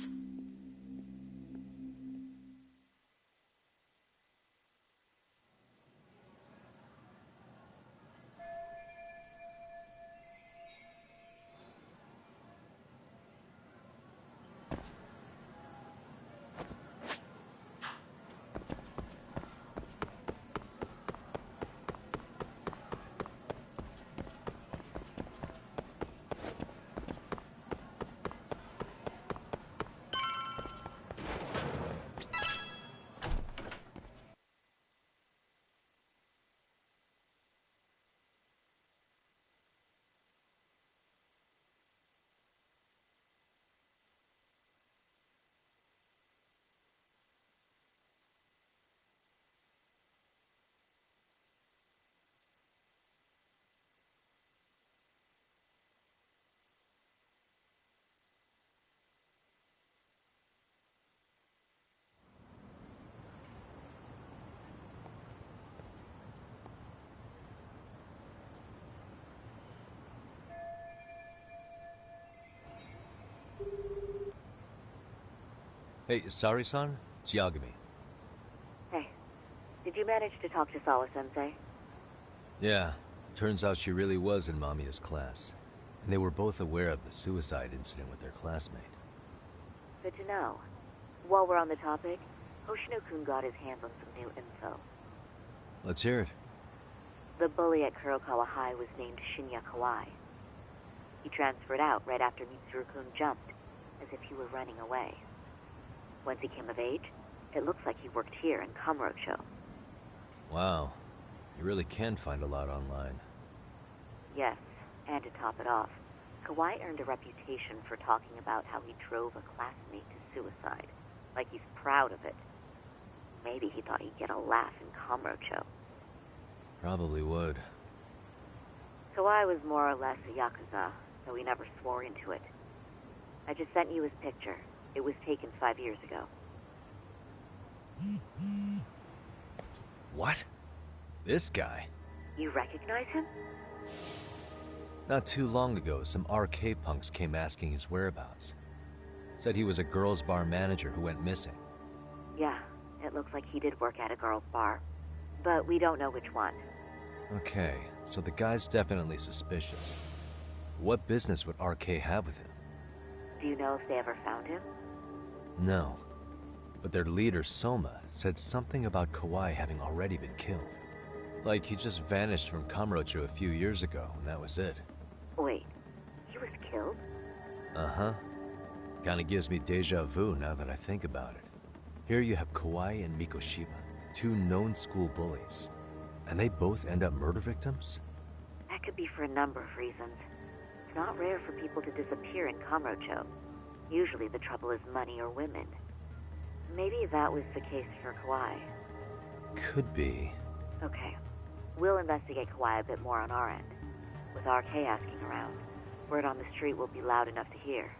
Speaker 8: Hey, Sari-san? It's Yagami.
Speaker 9: Hey, did you manage to talk to Sawa-sensei?
Speaker 8: Yeah, turns out she really was in Mamiya's class. And they were both aware of the suicide incident with their classmate.
Speaker 9: Good to know. While we're on the topic, Hoshino-kun got his hands on some new info.
Speaker 8: Let's hear it.
Speaker 9: The bully at Kurokawa High was named Shinya Kawai. He transferred out right after Mitsuru-kun jumped, as if he were running away. Once he came of age, it looks like he worked here in Kamurocho.
Speaker 8: Wow. You really can find a lot online.
Speaker 9: Yes, and to top it off, Kawai earned a reputation for talking about how he drove a classmate to suicide, like he's proud of it. Maybe he thought he'd get a laugh in Kamurocho.
Speaker 8: Probably would.
Speaker 9: Kawai was more or less a Yakuza, though he never swore into it. I just sent you his picture. It was taken 5 years ago.
Speaker 8: What? This guy?
Speaker 9: You recognize him?
Speaker 8: Not too long ago, some RK punks came asking his whereabouts. Said he was a girls' bar manager who went missing.
Speaker 9: Yeah, it looks like he did work at a girls' bar. But we don't know which one.
Speaker 8: Okay, so the guy's definitely suspicious. What business would RK have with him?
Speaker 9: Do you know if they ever found him?
Speaker 8: No. But their leader, Soma, said something about Kawai having already been killed. Like he just vanished from Kamurocho a few years ago, and that was it.
Speaker 9: Wait, he was killed?
Speaker 8: Uh-huh. Kinda gives me deja vu now that I think about it. Here you have Kawai and Mikoshiba, two known school bullies. And they both end up murder victims?
Speaker 9: That could be for a number of reasons. It's not rare for people to disappear in Kamurocho. Usually the trouble is money or women. Maybe that was the case for Kawai.
Speaker 8: Could be.
Speaker 9: Okay. We'll investigate Kawai a bit more on our end. With RK asking around, word on the street will be loud enough to hear.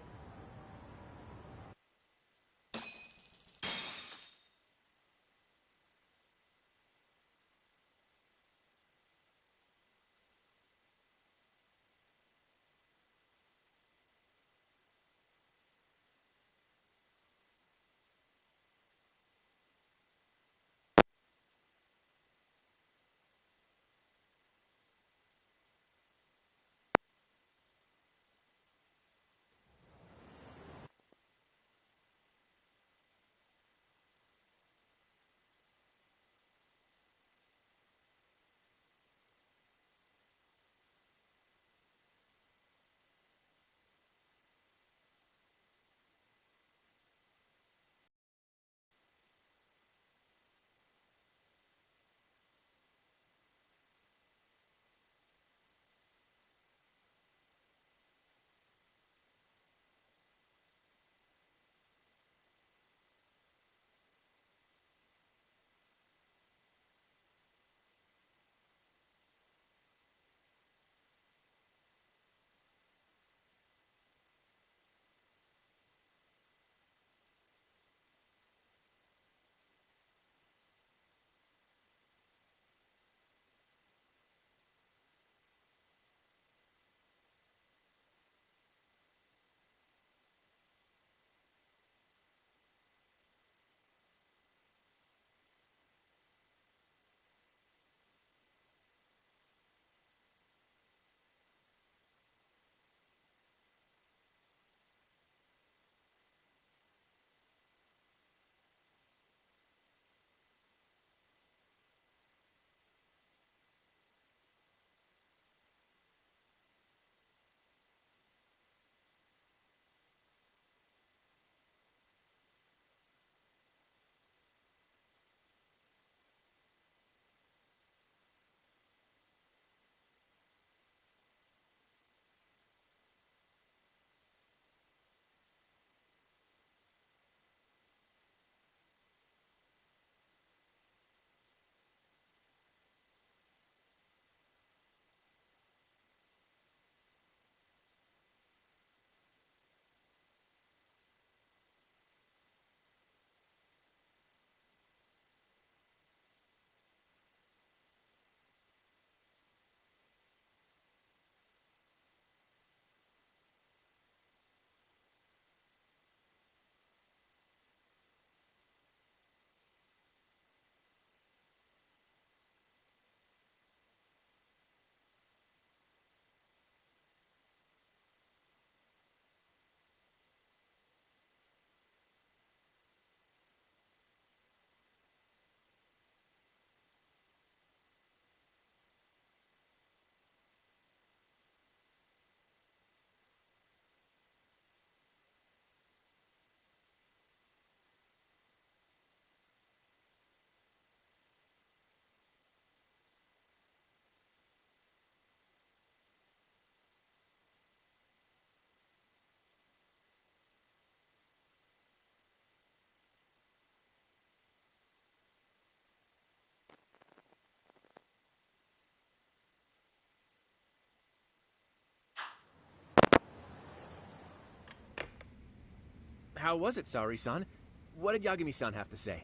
Speaker 12: How was it, Saori-san? What did Yagami-san have to say?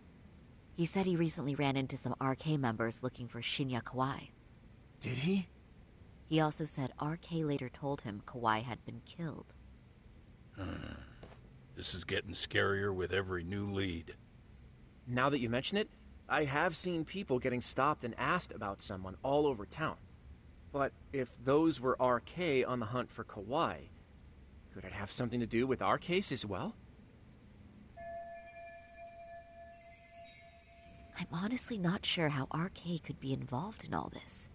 Speaker 9: He said he recently ran into some RK members looking for Shinya Kawai.
Speaker 12: Did he?
Speaker 9: He also said RK later told him Kawai had been killed.
Speaker 5: This is getting scarier with every new lead.
Speaker 12: Now that you mention it, I have seen people getting stopped and asked about someone all over town. But if those were RK on the hunt for Kawai, could it have something to do with our case as well?
Speaker 9: I'm honestly not sure how RK could be involved in all this.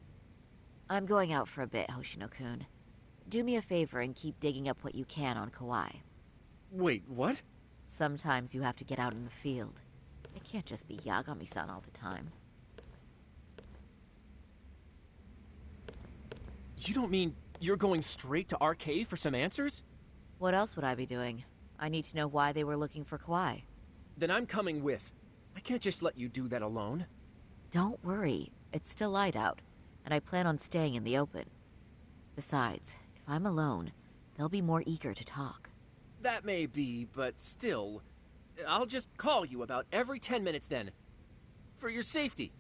Speaker 9: I'm going out for a bit, Hoshino-kun. Do me a favor and keep digging up what you can on Kawai.
Speaker 12: Wait, what?
Speaker 9: Sometimes you have to get out in the field. It can't just be Yagami-san all the time.
Speaker 12: You don't mean you're going straight to RK for some answers?
Speaker 9: What else would I be doing? I need to know why they were looking for Kawhi.
Speaker 12: Then I'm coming with. I can't just let you do that alone.
Speaker 9: Don't worry. It's still light out, and I plan on staying in the open. Besides, if I'm alone, they'll be more eager to talk.
Speaker 12: That may be, but still, I'll just call you about every 10 minutes then. For your safety.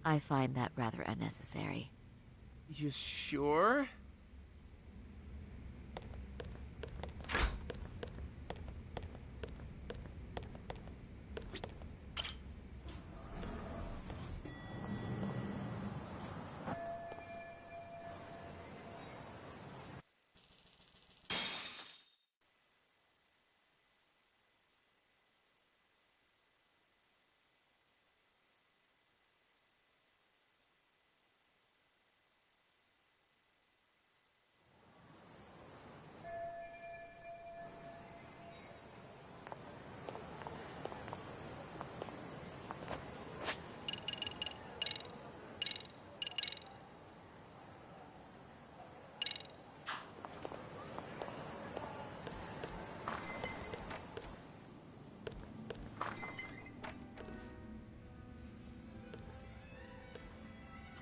Speaker 9: I find that rather unnecessary.
Speaker 12: You sure?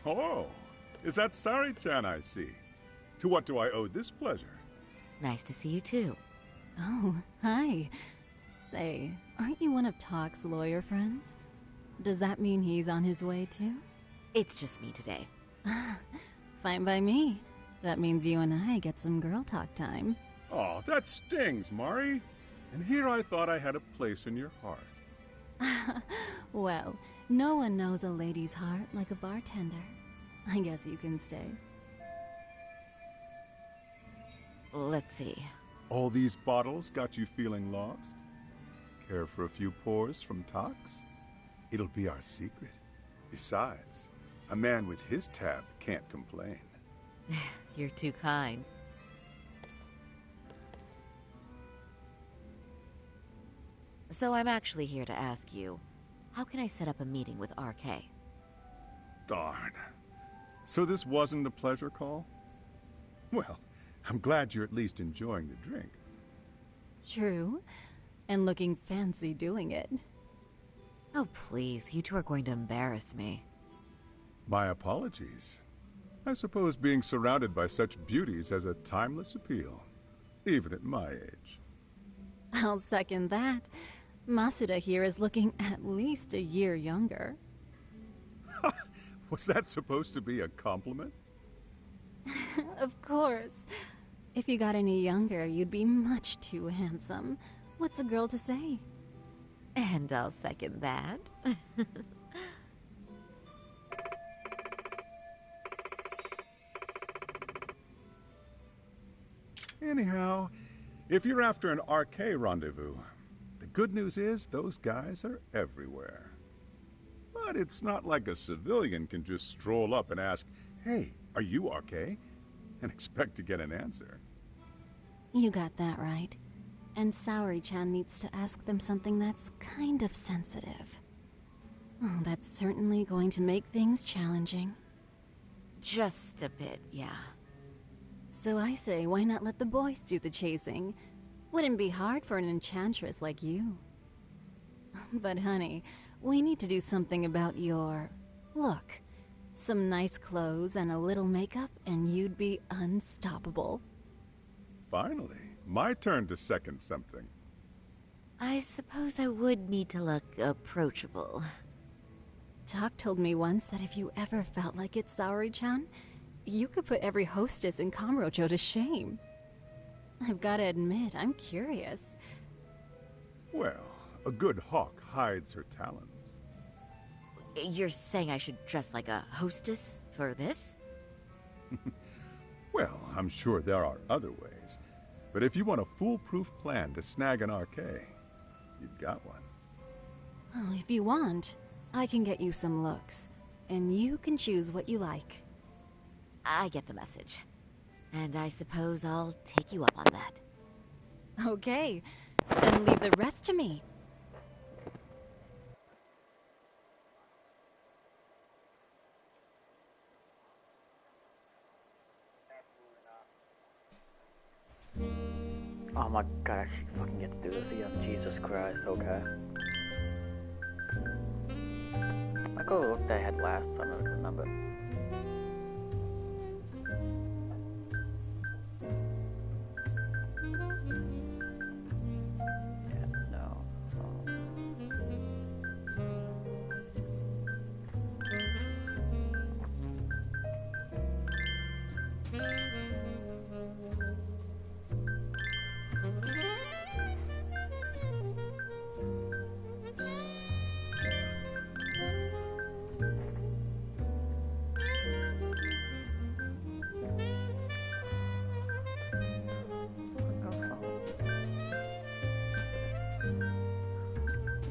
Speaker 15: Oh, is that Sari-chan I see? To what do I owe this pleasure?
Speaker 9: Nice to see you too.
Speaker 16: Oh, hi. Say, aren't you one of Talk's lawyer friends? Does that mean he's on his way too?
Speaker 9: It's just me today.
Speaker 16: Fine by me. That means you and I get some girl talk time.
Speaker 15: Oh, that stings, Mari. And here I thought I had a place in your heart.
Speaker 16: Well, no one knows a lady's heart like a bartender. I guess you can stay.
Speaker 9: Let's see.
Speaker 15: All these bottles got you feeling lost? Care for a few pours from Tox? It'll be our secret. Besides, a man with his tab can't complain.
Speaker 9: You're too kind. So I'm actually here to ask you, how can I set up a meeting with RK?
Speaker 15: Darn. So this wasn't a pleasure call? Well, I'm glad you're at least enjoying the drink.
Speaker 16: True. And looking fancy doing it.
Speaker 9: Oh, please. You two are going to embarrass me.
Speaker 15: My apologies. I suppose being surrounded by such beauties has a timeless appeal, even at my age.
Speaker 16: I'll second that. Masuda here is looking at least a year younger.
Speaker 15: Was that supposed to be a compliment?
Speaker 16: Of course. If you got any younger, you'd be much too handsome. What's a girl to say?
Speaker 9: And I'll second that.
Speaker 15: Anyhow, if you're after an RK rendezvous, the good news is those guys are everywhere. But it's not like a civilian can just stroll up and ask, "Hey, are you RK?" and expect to get an answer.
Speaker 16: You got that right. And Saori-chan needs to ask them something that's kind of sensitive. Oh, that's certainly going to make things challenging.
Speaker 9: Just a bit, yeah.
Speaker 16: So I say, why not let the boys do the chasing? Wouldn't be hard for an enchantress like you. But honey, we need to do something about your look. Some nice clothes and a little makeup, and you'd be unstoppable.
Speaker 15: Finally, my turn to second something.
Speaker 9: I suppose I would need to look approachable.
Speaker 16: Doc told me once that if you ever felt like it, Saori-chan, you could put every hostess in Kamurocho to shame. I've gotta admit, I'm curious.
Speaker 15: Well, a good hawk hides her talons.
Speaker 9: You're saying I should dress like a hostess for this?
Speaker 15: Well, I'm sure there are other ways. But if you want a foolproof plan to snag an RK, you've got one.
Speaker 16: Oh, if you want, I can get you some looks. And you can choose what you like.
Speaker 9: I get the message. And I suppose I'll take you up on that.
Speaker 16: Okay, then leave the rest to me.
Speaker 3: Oh my god, I actually fucking get to do this again. Jesus Christ, okay. I go look that I had last time, I don't remember. Yeah, no.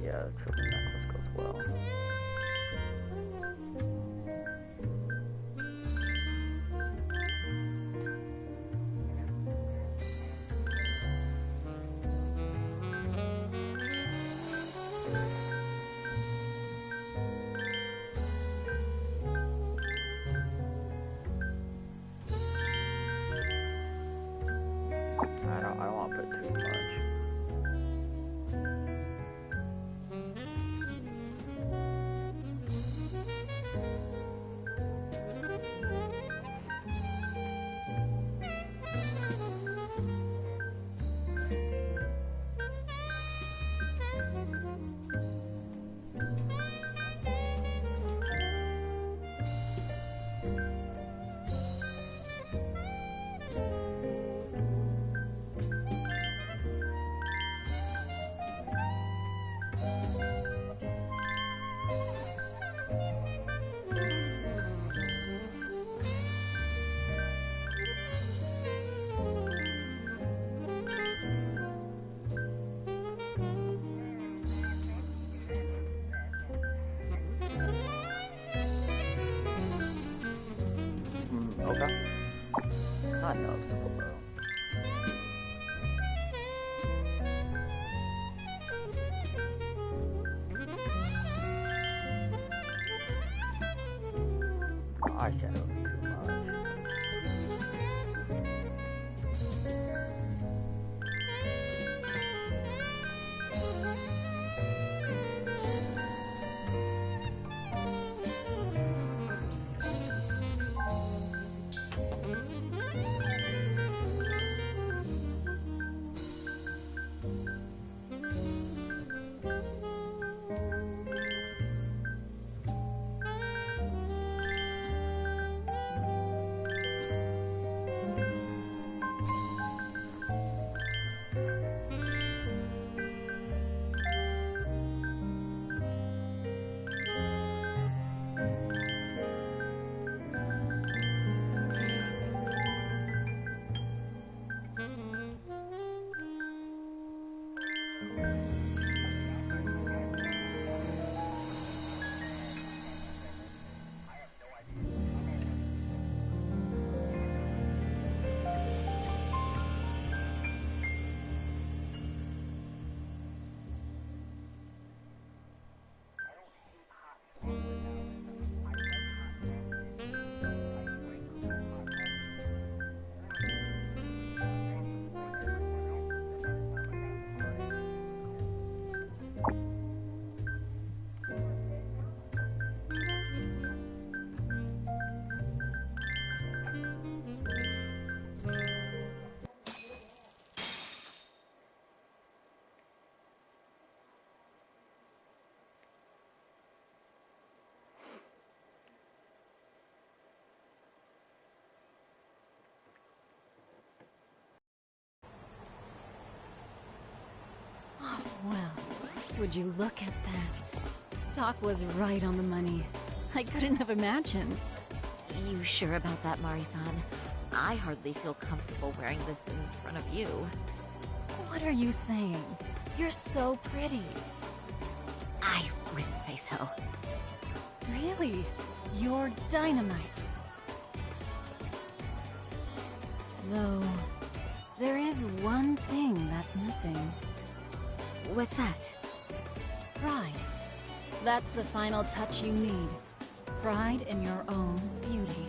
Speaker 3: Yeah, the triple necklace goes well. I don't want to put too much. Okay. Not noticeable though. Eyeshadow would be too much.
Speaker 16: Would you look at that? Doc was right on the money. I couldn't have imagined.
Speaker 9: You sure about that, Mari-san? I hardly feel comfortable wearing this in front of you.
Speaker 16: What are you saying? You're so pretty.
Speaker 9: I wouldn't say so.
Speaker 16: Really? You're dynamite. Though, there is one thing that's missing.
Speaker 9: What's that?
Speaker 16: Pride. That's the final touch you need. Pride in your own beauty.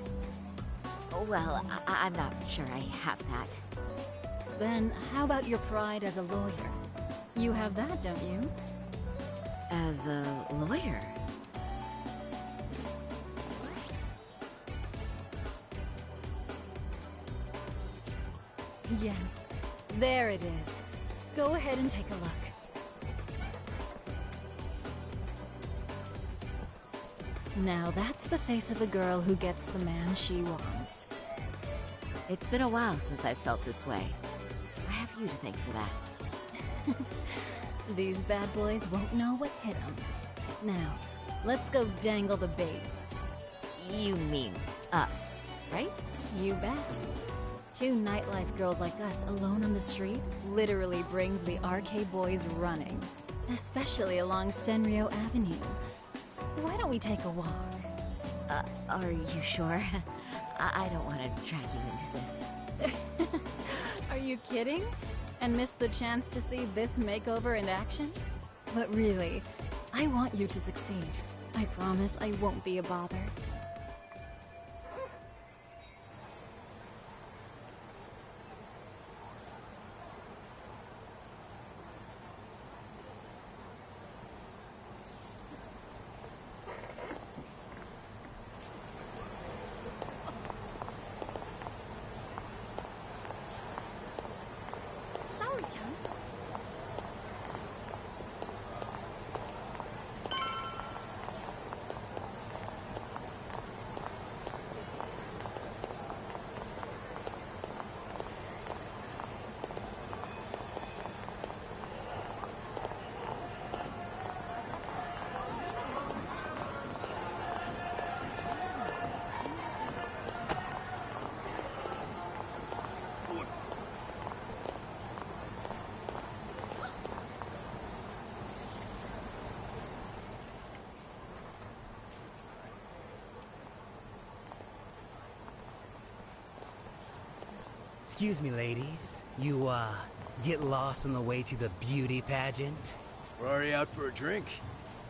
Speaker 9: Well, I'm not sure I have that.
Speaker 16: Then how about your pride as a lawyer? You have that, don't you?
Speaker 9: As a lawyer?
Speaker 16: Yes, there it is. Go ahead and take a look. Now that's the face of a girl who gets the man she wants.
Speaker 9: It's been a while since I've felt this way. I have you to thank for that.
Speaker 16: These bad boys won't know what hit them. Now, let's go dangle the bait.
Speaker 9: You mean us, right?
Speaker 16: You bet. Two nightlife girls like us alone on the street literally brings the RK boys running. Especially along Senryo Avenue. Why don't we take a walk?
Speaker 9: Are you sure? I don't want to drag you into this.
Speaker 16: Are you kidding? And miss the chance to see this makeover in action? But really, I want you to succeed. I promise I won't be a bother.
Speaker 17: Excuse me, ladies. You, get lost on the way to the beauty pageant?
Speaker 4: We're already out for a drink.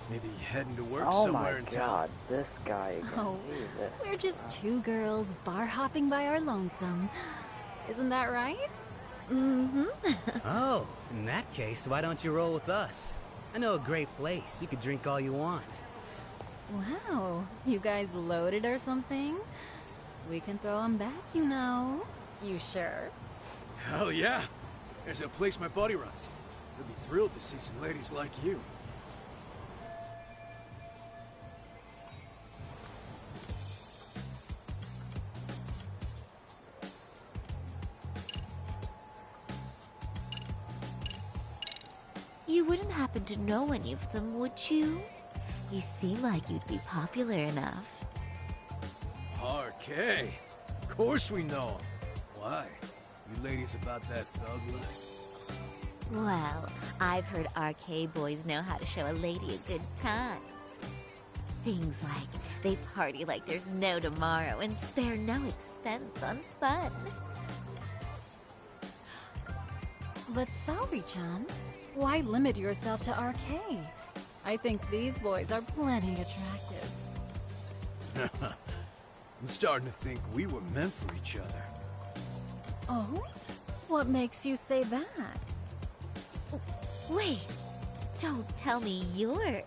Speaker 4: Maybe heading to work
Speaker 3: Oh
Speaker 4: somewhere
Speaker 3: my
Speaker 4: in
Speaker 3: god,
Speaker 4: town.
Speaker 3: this guy again.
Speaker 16: Oh,
Speaker 3: Jesus.
Speaker 16: we're just two girls bar hopping by our lonesome. Isn't that right?
Speaker 9: Mm-hmm.
Speaker 17: Oh, in that case, why don't you roll with us? I know a great place. You could drink all you want.
Speaker 16: Wow, you guys loaded or something? We can throw them back, you know. You sure?
Speaker 4: Hell yeah! There's a place my buddy runs. He'll be thrilled to see some ladies like you.
Speaker 9: You wouldn't happen to know any of them, would you? You seem like you'd be popular enough.
Speaker 4: RK. Of course we know him. Why? You ladies about that thug life?
Speaker 9: Well, I've heard RK boys know how to show a lady a good time. Things like they party like there's no tomorrow and spare no expense on fun.
Speaker 16: But Saori-chan, why limit yourself to RK? I think these boys are plenty attractive.
Speaker 4: I'm starting to think we were meant for each other.
Speaker 16: Oh? What makes you say that?
Speaker 9: Wait, don't tell me you're...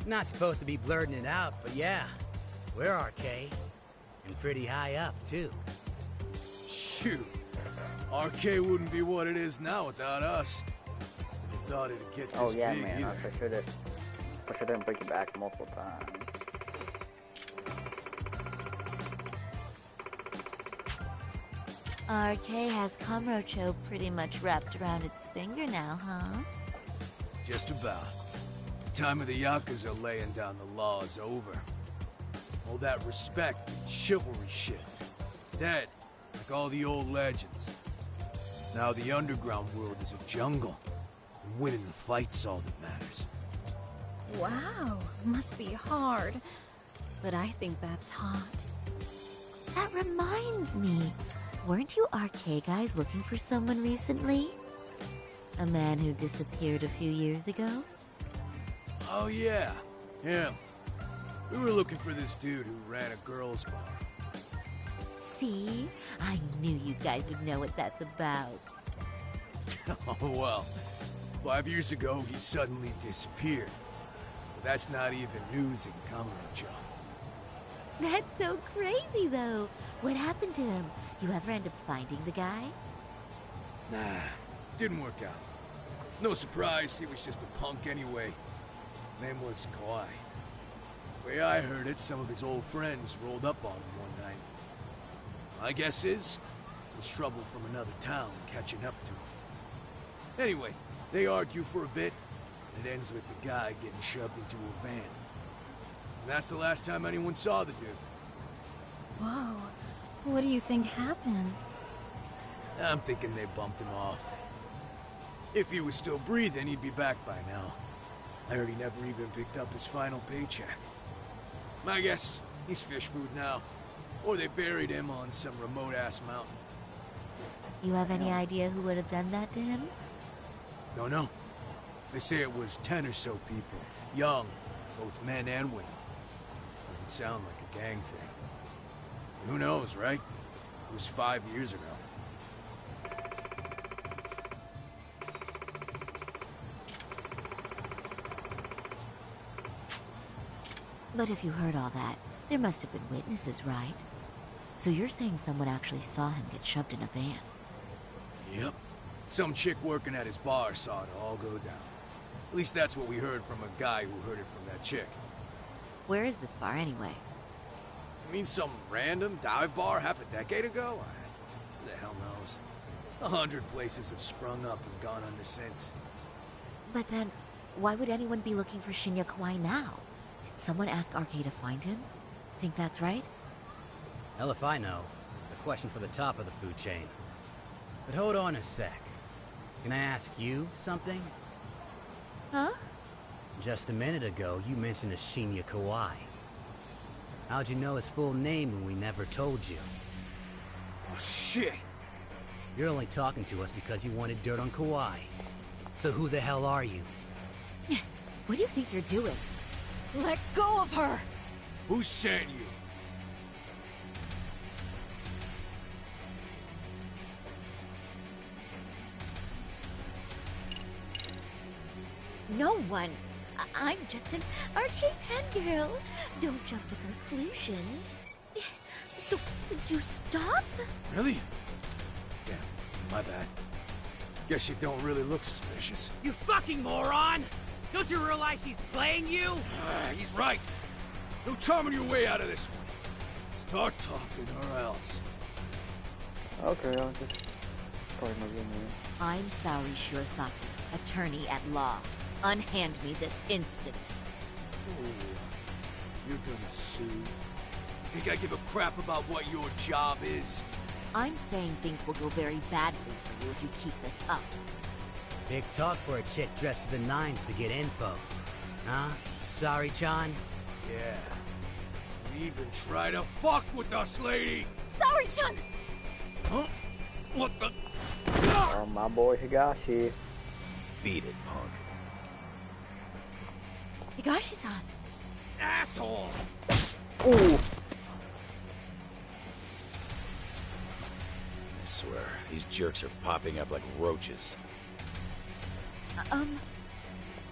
Speaker 17: Not supposed to be blurting it out, but yeah, we're RK. And pretty high up, too.
Speaker 4: Shoot. RK wouldn't be what it is now without us. Never thought it'd get this
Speaker 3: Oh yeah,
Speaker 4: big
Speaker 3: man,
Speaker 4: either.
Speaker 3: I for sure didn't break your back multiple times.
Speaker 9: RK has Kamurocho pretty much wrapped around its finger now, huh?
Speaker 4: Just about. The time of the Yakuza laying down the law is over. All that respect and chivalry shit. Dead, like all the old legends. Now the underground world is a jungle. And winning the fight's all that matters.
Speaker 16: Wow, must be hard. But I think that's hot.
Speaker 9: That reminds me. Weren't you RK guys looking for someone recently? A man who disappeared a few years ago?
Speaker 4: Oh yeah, him. We were looking for this dude who ran a girls' bar.
Speaker 9: See? I knew you guys would know what that's about.
Speaker 4: Oh well, 5 years ago he suddenly disappeared. But that's not even news in Kamurocho.
Speaker 9: That's so crazy, though. What happened to him? You ever end up finding the guy?
Speaker 4: Nah, didn't work out. No surprise, he was just a punk anyway. Name was Kawhi. Way I heard it, some of his old friends rolled up on him one night. My guess is, it was trouble from another town catching up to him. Anyway, they argue for a bit, and it ends with the guy getting shoved into a van. And that's the last time anyone saw the dude.
Speaker 16: Whoa, what do you think happened?
Speaker 4: I'm thinking they bumped him off. If he was still breathing, he'd be back by now. I heard he never even picked up his final paycheck. My guess, he's fish food now. Or they buried him on some remote-ass mountain.
Speaker 9: You have any idea who would have done that to him?
Speaker 4: Don't know. They say it was 10 or so people. Young, both men and women. Doesn't sound like a gang thing. Who knows, right? It was 5 years ago.
Speaker 9: But if you heard all that, there must have been witnesses, right? So you're saying someone actually saw him get shoved in a van?
Speaker 4: Yep. Some chick working at his bar saw it all go down. At least that's what we heard from a guy who heard it from that chick.
Speaker 9: Where is this bar anyway?
Speaker 4: You mean some random dive bar half a decade ago? Who the hell knows? 100 places have sprung up and gone under since.
Speaker 9: But then, why would anyone be looking for Shinya Kawai now? Did someone ask RK to find him? Think that's right?
Speaker 17: Hell if I know. It's a question for the top of the food chain. But hold on a sec. Can I ask you something?
Speaker 9: Huh?
Speaker 17: Just a minute ago, you mentioned a Shinya Kawai. How'd you know his full name when we never told you?
Speaker 4: Oh, shit!
Speaker 17: You're only talking to us because you wanted dirt on Kawhi. So who the hell are you?
Speaker 9: What do you think you're doing?
Speaker 10: Let go of her!
Speaker 4: Who sent you?
Speaker 9: No one. I'm just an arcade fangirl. Don't jump to conclusions. So, would you stop?
Speaker 4: Really? Yeah, my bad. Guess you don't really look suspicious.
Speaker 17: You fucking moron! Don't you realize he's playing you?
Speaker 4: He's right. No charming your way out of this one. Start talking or else.
Speaker 3: Okay, I'll just probably not getting there.
Speaker 9: I'm Saori Shirosaki, attorney at law. Unhand me this instant.
Speaker 4: Ooh, you're gonna sue? Think I give a crap about what your job is?
Speaker 9: I'm saying things will go very badly for you if you keep this up.
Speaker 17: Big talk for a chick dressed to the nines to get info. Huh? Sorry, Chan?
Speaker 4: Yeah. You even try to fuck with us, lady!
Speaker 10: Sorry, Chun!
Speaker 4: Huh? What the?
Speaker 3: Oh, my boy Higashi.
Speaker 2: Beat it, punk.
Speaker 9: Higashi-san!
Speaker 4: Asshole!
Speaker 3: Ooh.
Speaker 2: I swear, these jerks are popping up like roaches.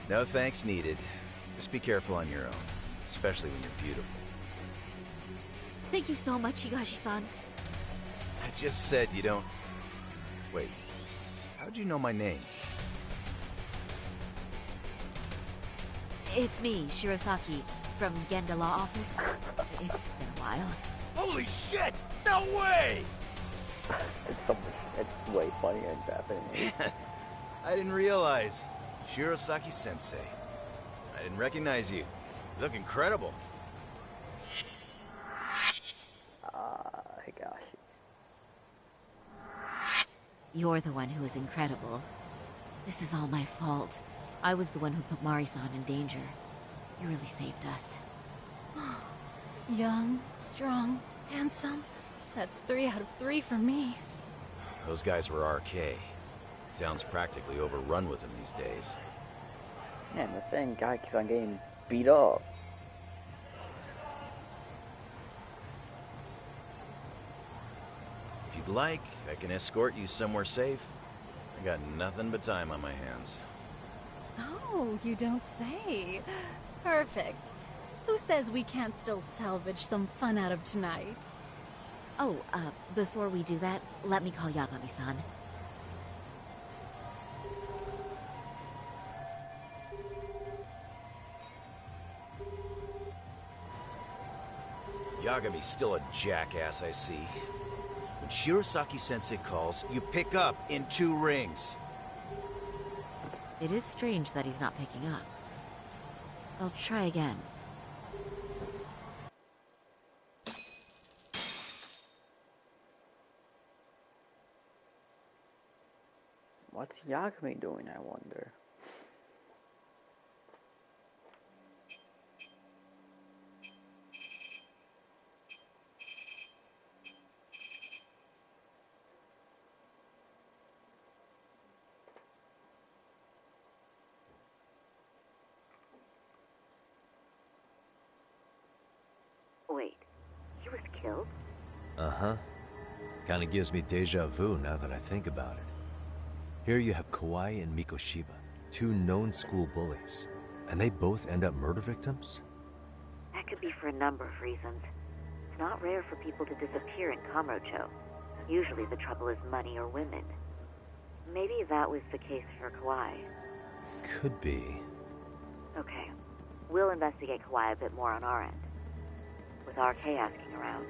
Speaker 2: No thanks needed. Just be careful on your own, especially when you're beautiful.
Speaker 9: Thank you so much, Higashi-san.
Speaker 2: I just said you don't... Wait, how'd you know my name?
Speaker 9: It's me, Shirosaki, from Genda Law Office. It's been a while.
Speaker 4: Holy shit! No way!
Speaker 3: It's way funnier in Japanese.
Speaker 2: I didn't realize.
Speaker 18: Shirosaki-sensei. I didn't recognize you. You look incredible.
Speaker 3: Gosh.
Speaker 9: You're the one who is incredible. This is all my fault. I was the one who put Mari-san in danger. You really saved us.
Speaker 16: Young, strong, handsome. That's 3 out of 3 for me.
Speaker 18: Those guys were RK. Town's practically overrun with them these days.
Speaker 3: Man, the same guy keeps on getting beat up.
Speaker 18: If you'd like, I can escort you somewhere safe. I got nothing but time on my hands.
Speaker 16: Oh, you don't say. Perfect. Who says we can't still salvage some fun out of tonight?
Speaker 9: Oh, before we do that, let me call Yagami-san.
Speaker 18: Yagami's still a jackass, I see. When Shirosaki-sensei calls, you pick up in 2 rings.
Speaker 9: It is strange that he's not picking up. I'll try again.
Speaker 3: What's Yagami doing, I wonder?
Speaker 9: Wait, he was killed?
Speaker 8: Uh-huh. Kinda gives me deja vu now that I think about it. Here you have Kawai and Mikoshiba, 2 known school bullies, and they both end up murder victims?
Speaker 9: That could be for a number of reasons. It's not rare for people to disappear in Kamurocho. Usually the trouble is money or women. Maybe that was the case for Kawai.
Speaker 8: Could be.
Speaker 9: Okay, we'll investigate Kawai a bit more on our end. With RK asking around,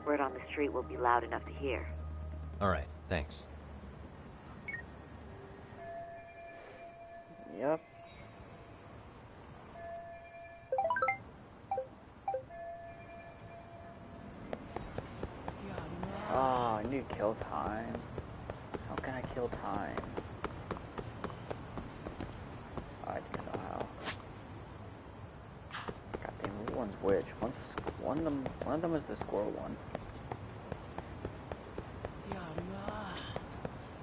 Speaker 9: word on the street will be loud enough to hear.
Speaker 8: Alright, thanks.
Speaker 3: Yep. Oh, I need to kill time. How can I kill time? I don't know how. Goddamn, which one's which? One of them is the squirrel one.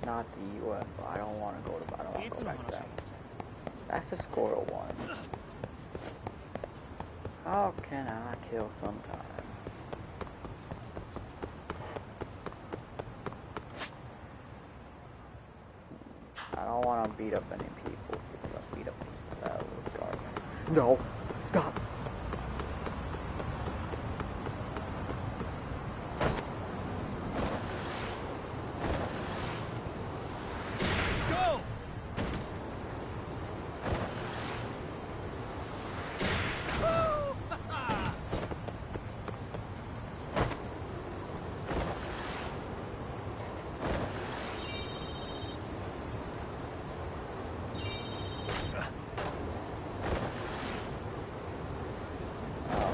Speaker 3: Not the US. I don't want to go to. I don't want to go back there. That's the squirrel one. How can I kill some time? I don't want to beat up any people because I beat up that little guard. No, stop.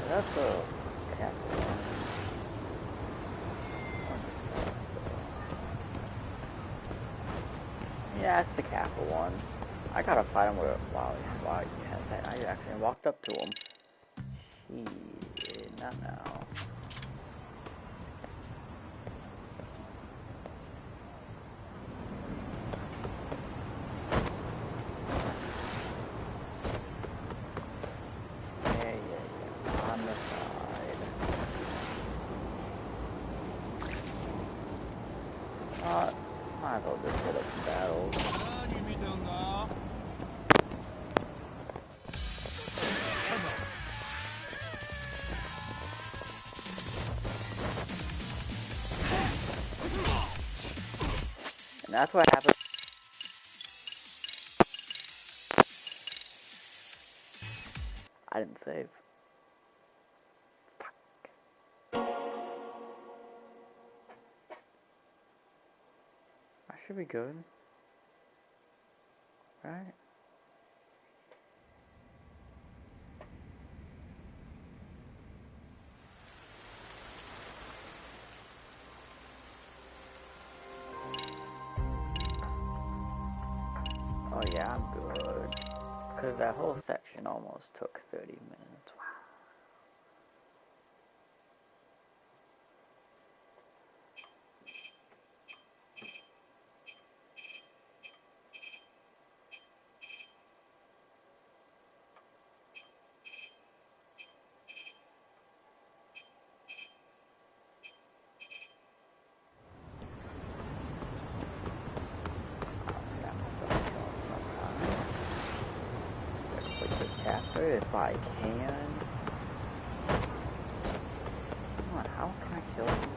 Speaker 3: That's a castle one. Yeah, that's the castle one. I gotta fight him with wow, he has that. I actually walked up to him. Shit, not now. On the side. Might as well just hit up some battles. And that's what happened. I didn't save. I should be good. Right? yeah, I'm good. Because that whole section almost took 30 minutes. Wow. If I can. Come on, how can I kill him?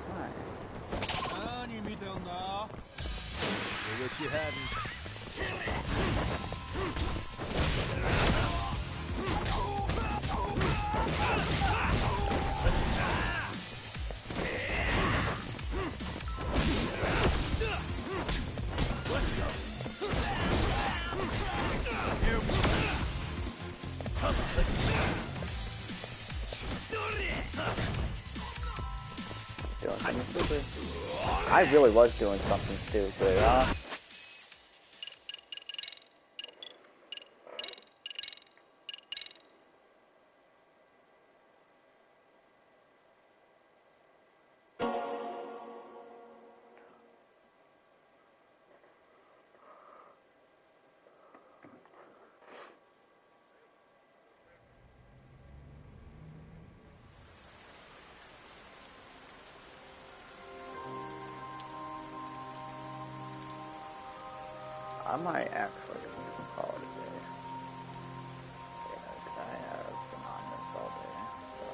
Speaker 19: I wish you hadn't. Let's go.
Speaker 3: Doing something stupid. I really was doing something stupid, huh? I might actually call it a day. Yeah, 'cause I have been on this all day. So,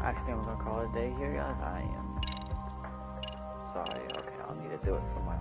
Speaker 3: actually, I'm gonna call it a day here, guys. I am sorry. Okay, I'll need to do it for my